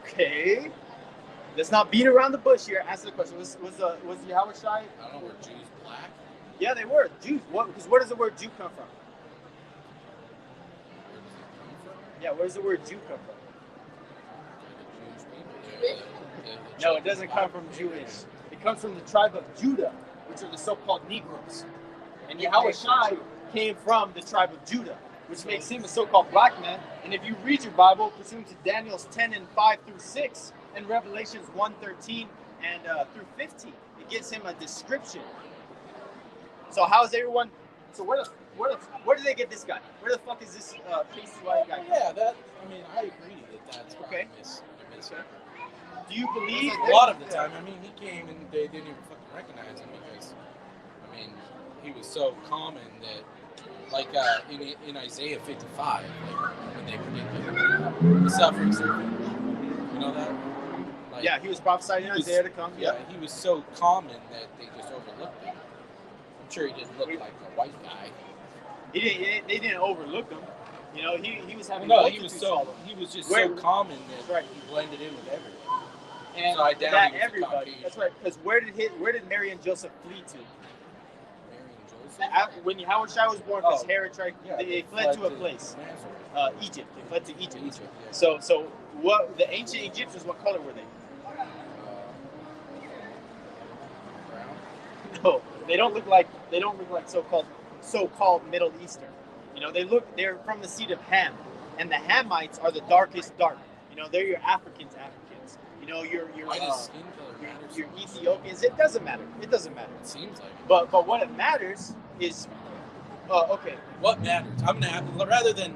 Okay. Let's not beat around the bush here. Answer the question. Was Yahushua? I don't know, were Jews black? Yeah, they were. Jews. Because where does the word Jew come from? Where does it come from? Yeah, where does the word Jew come from? The Jewish people. The No, it doesn't come from Jewish. It comes from the tribe of Judah, which are the so-called Negroes. And Yahushua came from the tribe of Judah, which makes him a so-called black man. And if you read your Bible, pursuant to Daniel's 10 and 5 through 6, and Revelations 1:13 and through 15, it gives him a description. So how's everyone? So where do they get this guy? Where the fuck is this pasty white guy? Yeah, I agree that's probably Okay. a miss. Do you believe A lot of the time, he came and they didn't even fucking recognize him because, he was so common that, like in Isaiah 55, like when they predicted the suffering servant, you know that? Like, Yeah, he was prophesying in Isaiah to come. Yeah, Yeah. he was so common that they just overlooked him. I'm sure he didn't look like a white guy. They didn't overlook him. You know, he was having No, he was multitudes follow him. he was just Where- so common that That's right. he blended in with everyone. And So I doubt that he was a everybody. Caucasian. That's right. Because where did Mary and Joseph flee to? Mary and Joseph. When Howard Shai was born, because Oh, Herod tried, Yeah, they fled to a place, Nazareth. Egypt. They fled to Egypt. Egypt, yeah. So what the ancient Egyptians? What color were they? Brown. No, they don't look like so-called Middle Eastern. You know, they're from the seed of Ham, and the Hamites are the darkest dark. You know, they're your Africans. You know, your Why does skin color matter? your Ethiopians. It doesn't matter. It seems like it. But what it matters is, okay. What matters? I'm gonna have to, rather than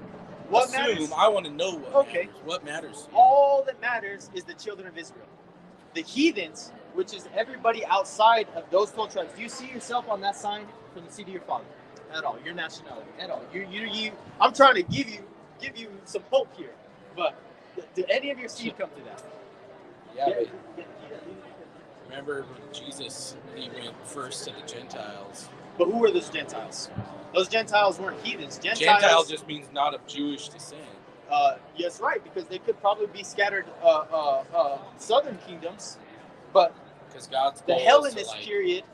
What assume, matters? I want to know what Okay. matters. What matters? All that matters is the children of Israel. The heathens, which is everybody outside of those 12 tribes. Do you see yourself on that sign from the seed of your father? At all? Your nationality? At all? You. I'm trying to give you some hope here. But did any of your seed come to that? Yeah, but remember when Jesus, he went first to the Gentiles. But who were those Gentiles? Those Gentiles weren't heathens. Gentile just means not of Jewish descent. Yes, right, because they could probably be scattered southern kingdoms, but Because God's the goal Hellenist is to, period.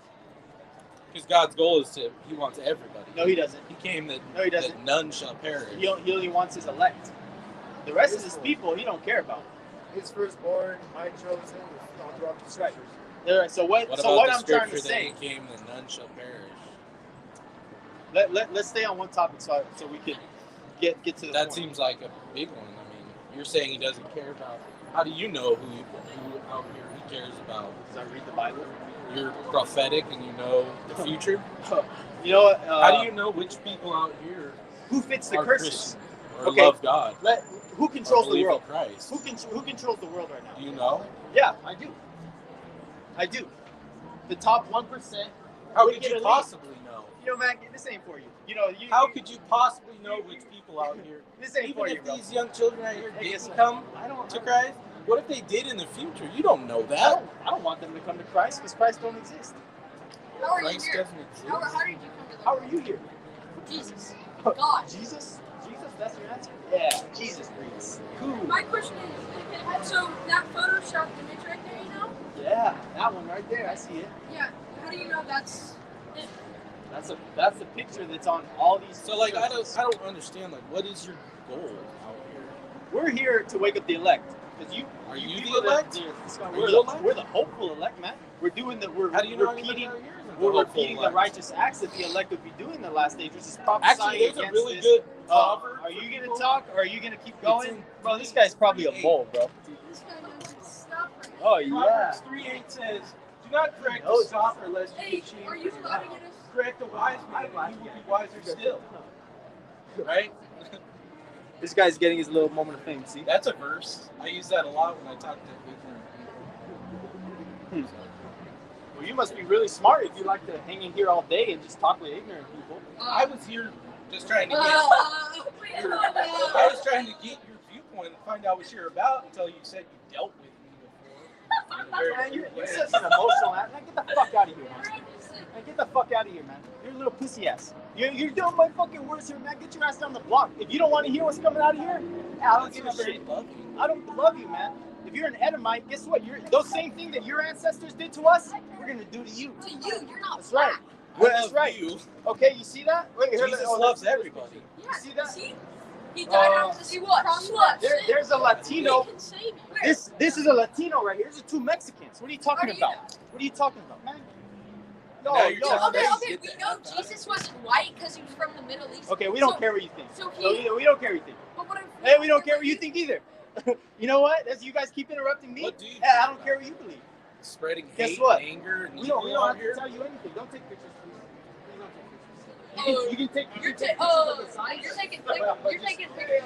Because God's goal is to, he wants everybody. No, he doesn't. He came that, No, he doesn't. that none shall perish. He only wants his elect. The rest of his people, he don't care about. His firstborn, my chosen, all throughout the Right. scriptures. All right, so what What I'm about the trying scripture to say? that he came that none shall perish? Let's stay on one topic so we can get to the That point. seems like a big one. I mean, you're saying he doesn't care about. How do you know who out here he cares about? Because I read the Bible. You're prophetic and you know the future. You know what? How do you know which people out here who fits the are curses? Christian or Okay. love God? Who Or controls the believe world? in Christ? Who controls the world right now? Do you know? Yeah, I do. I do. The top 1%. How wicked could you elite. possibly know? You know, man, this ain't for you. You know, How could you possibly know which people out here? This ain't Even for you, if bro. these young children out here Hey, didn't listen, come I don't. to Christ, what if they did in the future? You don't know I that. don't want them to come to Christ because Christ don't exist. How are you Christ here? doesn't exist. How did you come to How are you here? Jesus? God. Jesus? Jesus, that's your answer? Yeah, Jesus breathes. Cool. My question is, so that Photoshop image right there, you know? Yeah, that one right there. I see it. Yeah. How do you know that's it? That's the picture that's on all these. So like I churches. don't understand, like, what is your goal out here? We're here to wake up the elect. Because Are you the people elect? We're the hopeful elect, man. We're doing the we're How do you know repeating anybody out here isn't the we're hopeful repeating the elect? righteous acts that the elect would be doing in the last days, which is prophesying Actually, there's a against really this. good proverb. Are for you people. gonna talk or are you gonna keep It's going? in Bro, this guy's probably a 3:8. mole, bro. This guy knows his stuff right now. Oh yeah. Proverbs 3:8 says, "Do not correct the scoffer lest you Hey, achieve are you laughing at us? correct the wise man, and he will be wiser still." Right? This guy's getting his little moment of fame. See? That's a verse. I use that a lot when I talk to ignorant people. Well, you must be really smart if you like to hang in here all day and just talk with ignorant people. I was here just trying to get. I was trying to get your viewpoint and find out what you're about until you said you dealt with me before. In a very Man, you're way. such an emotional ass. Man, get the fuck out of here, man. Man, get the fuck out of here, man. You're a little pussy ass. You're doing my fucking worst here, man. Get your ass down the block. If you don't want to hear what's coming out of here, I don't give a very shit. loving. I don't love you, man. If you're an Edomite, guess what? Those same thing that your ancestors did to us, we're gonna do to you. To you, you're not That's right. I Well, love that's right. you. Okay, you see that? Wait, here, Jesus oh, loves that's- everybody. Yeah, see that? See? He died out to see what? Slut. There's a Latino. He can save you. This is a Latino right here. These are two Mexicans. What are you talking How do you about? What are you talking about, man? Now No, you're no. telling Okay, me okay, get we the know F out of Jesus wasn't white because he was from the Middle East. Okay, we don't So- care what you think. So No, he. we don't care what you think. But what if, Hey, we don't care what you think either. You know what? As you guys keep interrupting me, What do you hey, I think don't about care what you believe. Spreading Guess hate what? and anger and We don't evil out have to here. tell you anything. Don't take pictures, please. Please don't take pictures. Oh, You can take You're pictures taking. of the signs. You're taking. But You're just- taking pictures.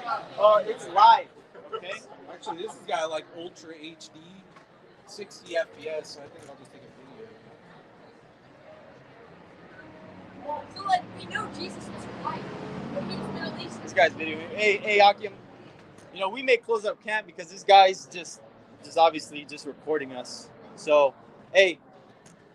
It's live. Okay. Actually, this has got like Ultra HD, 60 FPS, so I think I'll just take a video. So like we know Jesus was white, but he was Middle Eastern. This guy's videoing. Hey, Akim. You know, we may close up camp because this guy's just just obviously just recording us. So, hey,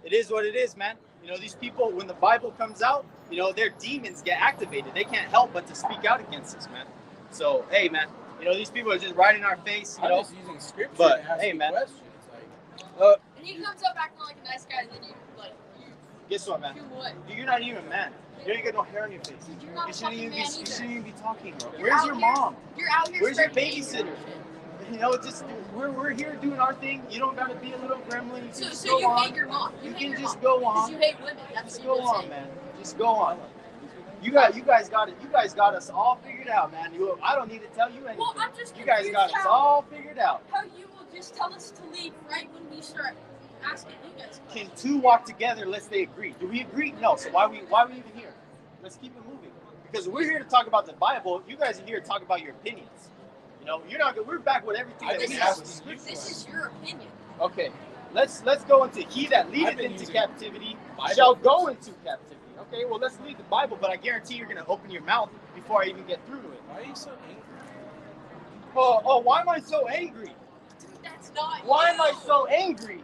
it is what it is, man. You know, these people, when the Bible comes out, you know, their demons get activated. They can't help but to speak out against us, man. So, hey, man, you know, these people are just right in our face, you I'm know. just using scripture But, to ask hey, you man. questions. Like, And he comes up acting like a nice guy, and then you guess what, man? do what? Dude, you're not even a man. You don't get no hair on your face. Dude, you're not a fucking man You either. shouldn't even be talking, bro. You're Where's out your here- mom? You're out here. Where's your spreading hate. babysitter? You know, just we're here doing our thing. You don't gotta be a little gremlin. You can just So go you on. hate your mom. You hate can your just mom. go Because on. you hate women. That's Just what go you would on, say. man. Just go on. You guys got it. You guys got us all figured out, man. I don't need to tell you anything. Well, I'm just You guys confused got us how- all figured out. How you will just tell us to leave right when we start asking you guys. Can two walk together unless they agree? Do we agree? No. So why we even here? Let's keep it moving. Because we're here to talk about the Bible. You guys are here to talk about your opinions. You know, you're not. We're back with everything I that just we asked have. you Scripture. This is your opinion. Okay, let's go into he that I've leadeth been into using captivity Bible shall go verses. into captivity. Okay, well let's read the Bible, but I guarantee you're gonna open your mouth before I even get through to it. why are you so angry? Oh, why am I so angry? Dude, that's not Why you. am I so angry?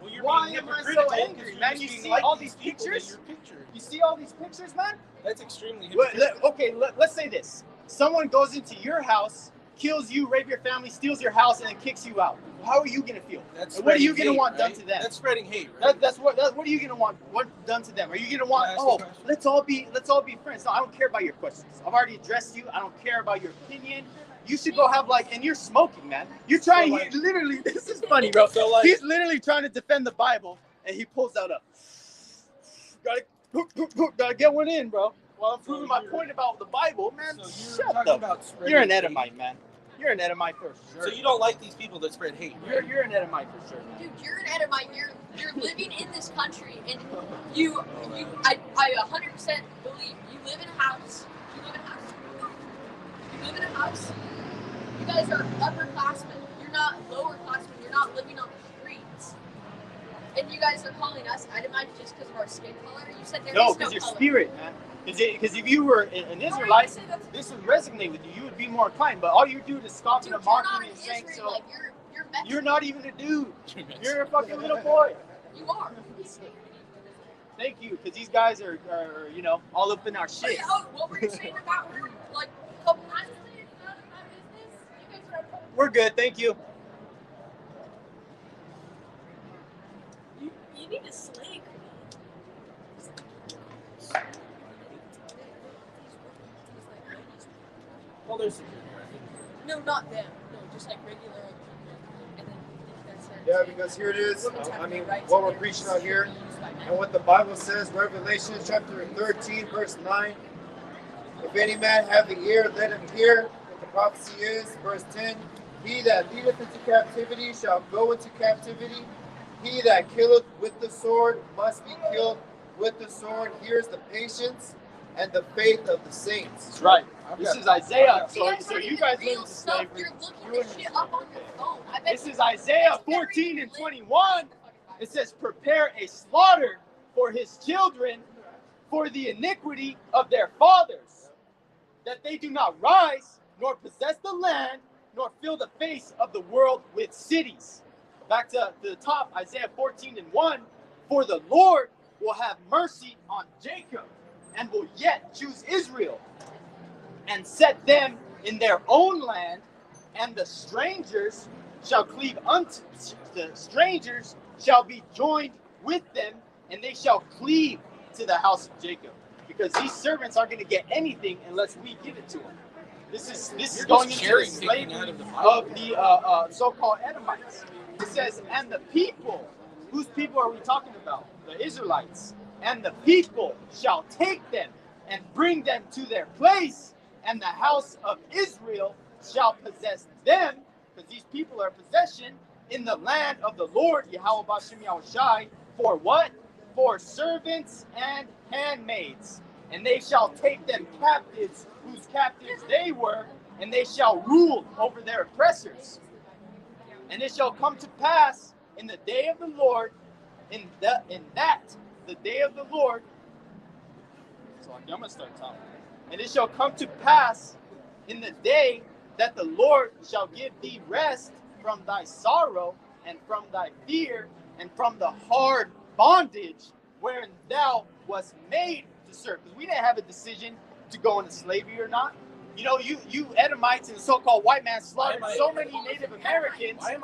Well, you're Why being am I so hypocritical angry, 'cause you're man? just You being see like all these these people that pictures? you're picturing. You see all these pictures, man? That's extremely Well, hypocritical. okay, let's say this. Someone goes into your house, kills you, rapes your family, steals your house, and then kicks you out. How are you gonna feel? That's And what are you spreading gonna want hate, done right? to them? That's spreading hate, right? That's what are you gonna want done to them? Are you gonna want Can I ask you a question? let's all be friends? No, I don't care about your questions. I've already addressed you. I don't care about your opinion. You should go have and you're smoking, man. You're trying literally. This is funny, bro. So, like- He's literally trying to defend the Bible, and he pulls out a. Gotta get one in, bro. While I'm proving my point about the Bible, man. So you're Shut talking up. about spreading You're an hate. Edomite, man. You're an Edomite for sure. So you don't like these people that spread hate, right? You're an Edomite for sure, man. Dude, you're an Edomite. You're living in this country, and I 100% believe you live in a house. You live in a house. You live in a house. You guys are upperclassmen. You're not lowerclassmen. You're not living on the streets. And you guys are calling us Edomite just because of our skin color. You said there No, is no because your color. spirit, man. Because if you were an Israelite, this would resonate with you. You would be more inclined. But all you do is scoff Dude, and you're mock not me an and saying so. Israelite. You're Mexican. You're not even a dude. You're a fucking little boy. You are. Thank you, because these guys are you know all up in our shit. Oh, what were you saying about her? Like a couple months? Honestly, it's none of my business. You guys are a We're good, thank you. You need to slay. Well, there's No, not them. No, just like regular old people. And then you guys start Yeah, saying, because here it is. women's have I mean, no rights what and we're they're preaching out here, used by men. and what the Bible says, Revelation chapter 13, verse 9. If any man have the ear, let him hear what the prophecy is. Verse 10. He that leadeth into captivity shall go into captivity. He that killeth with the sword must be killed with the sword. Here's the patience and the faith of the saints. That's right. I've This got- is Isaiah. You guys So aren't you even guys real live in stuff. slavery. You're looking You're this in shit up on your phone. I bet This you is Isaiah guys never 14 even and lived 21. in the fucking Bible. It says, prepare a slaughter for his children for the iniquity of their fathers, that they do not rise, nor possess the land, nor fill the face of the world with cities. Back to the top, Isaiah 14 and 1. For the Lord will have mercy on Jacob, and will yet choose Israel, and set them in their own land, and the strangers shall cleave unto the strangers shall be joined with them, and they shall cleave to the house of Jacob. Because these servants aren't going to get anything unless we give it to them. This is You're going just into the cherry-picking slavery out of the Bible. of the so-called Edomites. It says, and the people, whose people are we talking about? The Israelites. And the people shall take them and bring them to their place, and the house of Israel shall possess them, because these people are possession in the land of the Lord, Yahweh Bashem Yahushai, for what? For servants and handmaids. And they shall take them captives, whose captives they were, and they shall rule over their oppressors. And it shall come to pass in the day of the Lord, in that the day of the Lord. So I'm gonna start talking. And it shall come to pass in the day that the Lord shall give thee rest from thy sorrow and from thy fear and from the hard bondage wherein thou wast made to serve. Because we didn't have a decision to go into slavery or not. You know, you Edomites and the so-called white man slaughtered so many Native Americans, that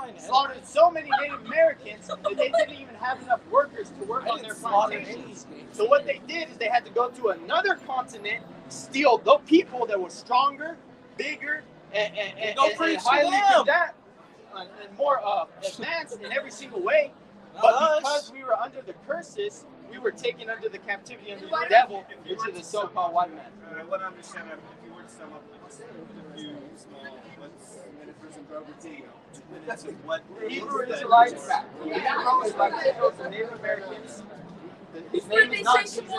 they didn't even have enough workers to work on their plantations. So what they did is they had to go to another continent, steal the people that were stronger, bigger, and highly and more advanced in every single way. But because we were under the curses, we were taken under the captivity under the devil, which is the so-called white man. I want to understand that if you were to sum up a few small, what's in a person property, 2 minutes of what Hebrew Israelites, the Native Americans. His name is not Jesus, his name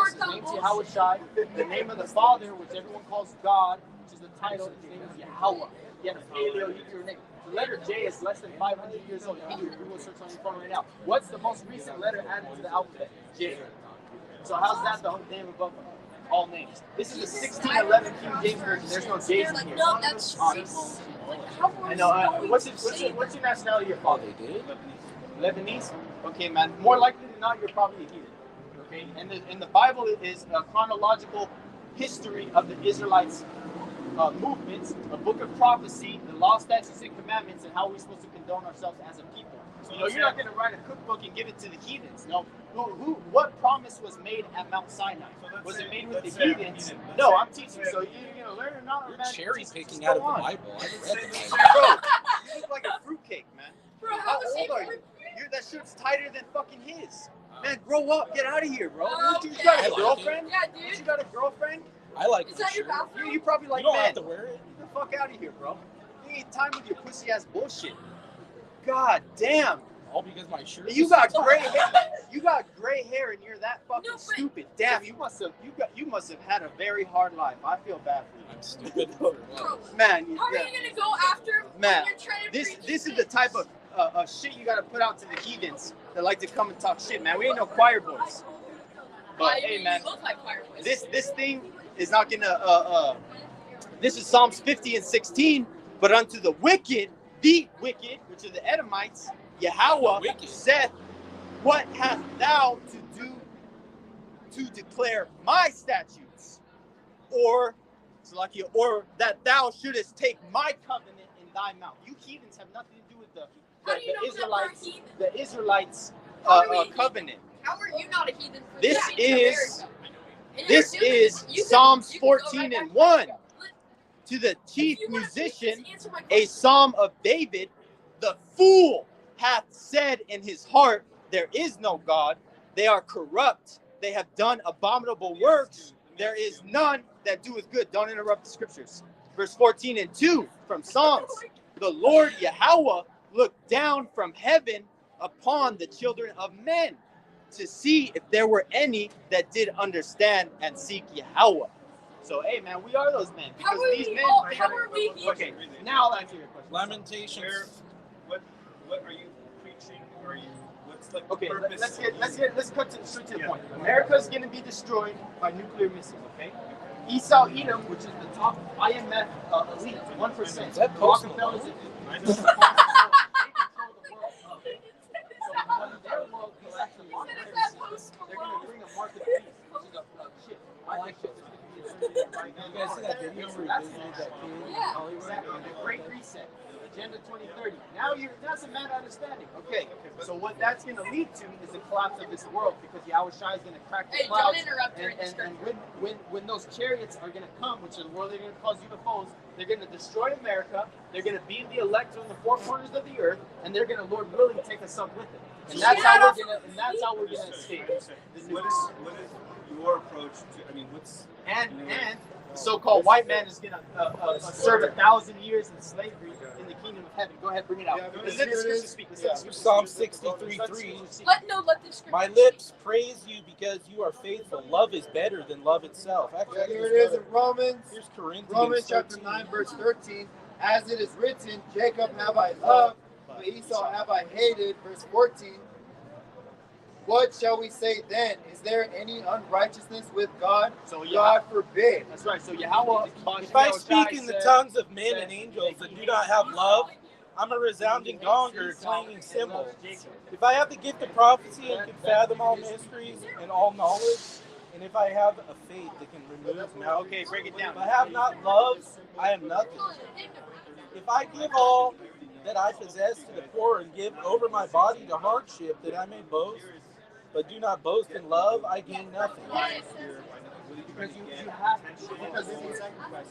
is Yahushai. The name of the Father, which everyone calls God, which is the title, his name is Yahweh. He had a Paleo-Hebrew name. The letter J is less than 500 years old. You can Google search on your phone right now. What's the most recent letter added to the alphabet? J. So how's that the name above all names? This is the 1611 King James version. There's no J's in here. No, that's I know. What's your nationality, your father? Lebanese? Okay, man. More likely than not, you're probably a heathen. Okay? And the Bible is a chronological history of the Israelites' movements, a book of prophecy, the law, statutes, and commandments, and how we're supposed to condone ourselves as a people. You know, you're not going to write a cookbook and give it to the heathens. No. What promise was made at Mount Sinai? Was it made with the heathens? No, I'm teaching. So you're going to learn or not? You're cherry picking out of the Bible. Bro, you look like a fruitcake, man. Bro, How old are you? That shirt's tighter than fucking his. Man, grow up. Get out of here, bro. You got a girlfriend? Yeah, dude. You got a girlfriend? I like Is that your bathroom? You probably like You don't men. have to wear it. Get the fuck out of here, bro. You ain't time with your pussy ass bullshit. God damn. All because my shirt. You got gray hair. You got gray hair and you're that fucking No, but- stupid. Damn, you must have had a very hard life. I feel bad for you. I'm stupid. Bro, Man, how are you gonna go after Man, when you're trying to this preach is the type of shit you gotta put out to the heathens that like to come and talk shit, man. We ain't no choir boys. But hey, man, You look like choir boys. this thing is not gonna this is Psalms 50 and 16. But unto the wicked, which are the Edomites, Yahweh saith, what hast thou to do to declare my statutes? Or that thou shouldest take my covenant in thy mouth. You heathens have nothing to do with the Israelites covenant. How are you not a heathen? For This is is Psalms 14 and 1. To the chief musician, a psalm of David, the fool hath said in his heart, there is no God. They are corrupt. They have done abominable works. There is none that doeth good. Don't interrupt the scriptures. Verse 14 and 2 from Psalms. The Lord Yahweh looked down from heaven upon the children of men to see if there were any that did understand and seek Yahweh. So, hey, man, we are those men. Because these men. How are we? Okay, now I'll answer your question. Lamentations. What are you preaching? Are you? What's the Okay, purpose? let's cut straight to the point. America's going to be destroyed by nuclear missiles. Okay. Esau Edom, which is the top IMF elite, 1%. Is that postal? Rockefellers. I know. They control the world. So when their world goes back to market, they're going to bring a market peace, which is a shit. I like shit. You guys see that video where he visited that kid in Hollywood? Exactly. The Great Reset, Agenda 2030. That's a matter of understanding. Okay, so what that's going to lead to is the collapse of this world because Yahushua is going to crack the clouds. Don't interrupt during the And scripture. when those chariots are going to come, which is the world they're going to cause UFOs, they're going to destroy America. They're going to beam the elect on the four corners of the earth, and they're going to, Lord willing, take us up with it. And that's how we're going to escape. What is your approach to? I mean, what's And the so-called white man is going to serve 1,000 years in slavery in the kingdom of heaven. Go ahead, bring it out. Let's let the scripture speak. Psalm 63:3. Let the scripture. My lips praise you because you are faithful. Love is better than love itself. Actually, Yeah, here it is in Romans. Here's Corinthians. Romans chapter 9, verse 13. As it is written, Jacob have I loved, but Esau have I hated. Verse 14. What shall we say then? Is there any unrighteousness with God? So God forbid. That's right. So Yahweh. If I speak in the tongues of men and angels and do not have love, I'm a resounding gong or a clanging cymbal. If I have the gift of prophecy and can fathom all mysteries and all knowledge, and if I have a faith that can remove mountains, Okay, break it down. if I have not love, I am nothing. If I give all that I possess to the poor and give over my body to hardship that I may boast, but do not boast in love, I gain nothing. Because you have because it's a sacrifice.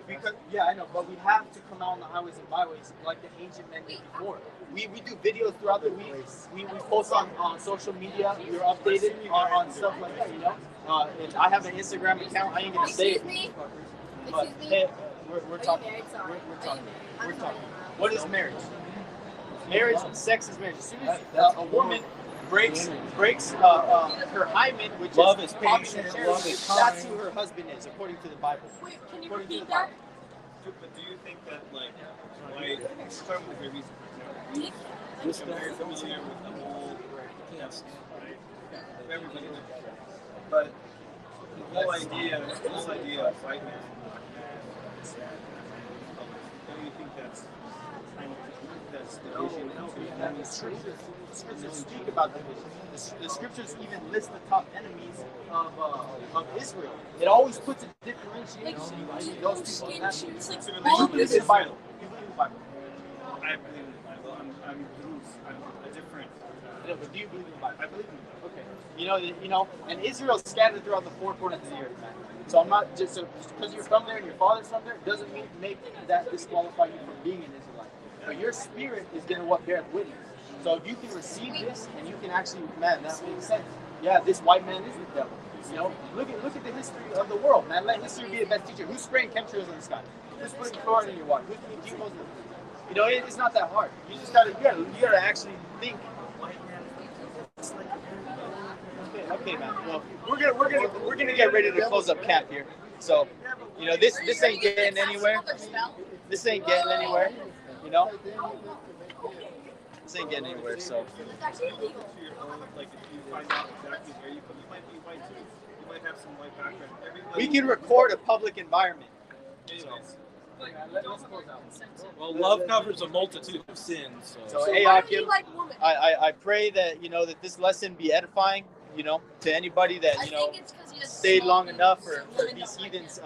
Because I know, but we have to come out on the highways and byways like the ancient men did before. We do videos throughout the week. We post on social media. We're updated on stuff like that, you know. And I have an Instagram account. I ain't gonna say it. Excuse me. But Excuse me. hey, we're Are you talking. married? Sorry. We're talking. I'm We're sorry. talking. What is marriage? Marriage, sex is marriage. As soon as a woman breaks her hymen, which Love is is common patient, charity, love is that's kind. who her husband is, according to the Bible. Wait, can you According to repeat the that? Bible. But do you think that, like, starting with your reason, I'm very familiar with the whole test, right? Everybody knows that. But the whole idea of fighting, don't you think that's division into Scriptures speak about division. The scriptures even list the top enemies of Israel. It always puts a differentiation between those people. Skin shoots, like, You all believe this in the Bible. You believe in the Bible. I believe in the Bible. I'm Druze. I'm a different. No, but do you believe in the Bible? I believe in the Bible. Okay. You know, and Israel's scattered throughout the four corners of the earth, man. So I'm not just because you're from there and your father's from there doesn't make that disqualify you from being an Israelite. But your spirit is gonna what bears witness. So if you can receive this and you can actually, man, that makes sense. Yeah, this white man is the devil. You know, look at the history of the world, man. Let history be the best teacher. Who's spraying chemtrails in the sky? Who's putting chlorine in your water? Who's putting GMOs in the food? You know, it's not that hard. You just gotta actually think. Okay, man. Well, we're gonna get ready to close up camp here. So, you know, this ain't getting anywhere. This ain't getting anywhere. You know, this ain't getting anywhere. So. It's actually illegal. Like, if you find out exactly where you might be white too. You might have some white background. We can record a public environment. Anyways. Well, love covers a multitude of sins. So, hey, Why do you Akim, like women? I pray that, you know, that this lesson be edifying, you know, to anybody that, you know, think it's 'cause he has stayed small long enough penis. for these heathens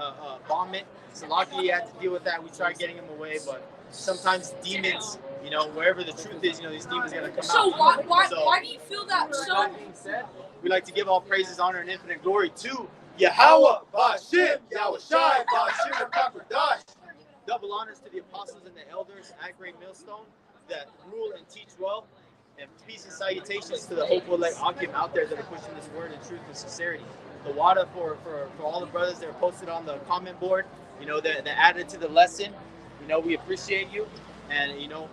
vomit. Salaki had to deal with that. We tried getting him away, but sometimes demons, you know, wherever the truth is, you know, these demons are gonna come So out. why do you feel that? With So that being said, we like to give all praises, honor, and infinite glory to Yahweh, Bashim, Yahushai, Bashim, Kakardash. Double honors to the apostles and the elders at Great Millstone that rule and teach well. And peace and salutations to the hopeful elect Akim out there that are pushing this word in truth and sincerity. The water for all the brothers that are posted on the comment board, you know, that added to the lesson. You know, we appreciate you. And, you know,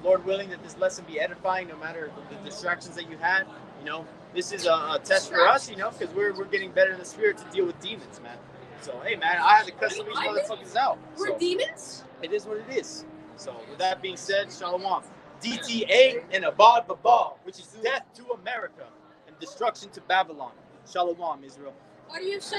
Lord willing that this lesson be edifying no matter the distractions that you had. You know, this is a test for us, you know, because we're getting better in the spirit to deal with demons, man. So, hey, man, I had to cut some of these motherfuckers out. we're So, demons? it is what it is. So, with that being said, Shalom. DTA and Abad Babal, which is death to America and destruction to Babylon. Shalom, Israel. Why do you have such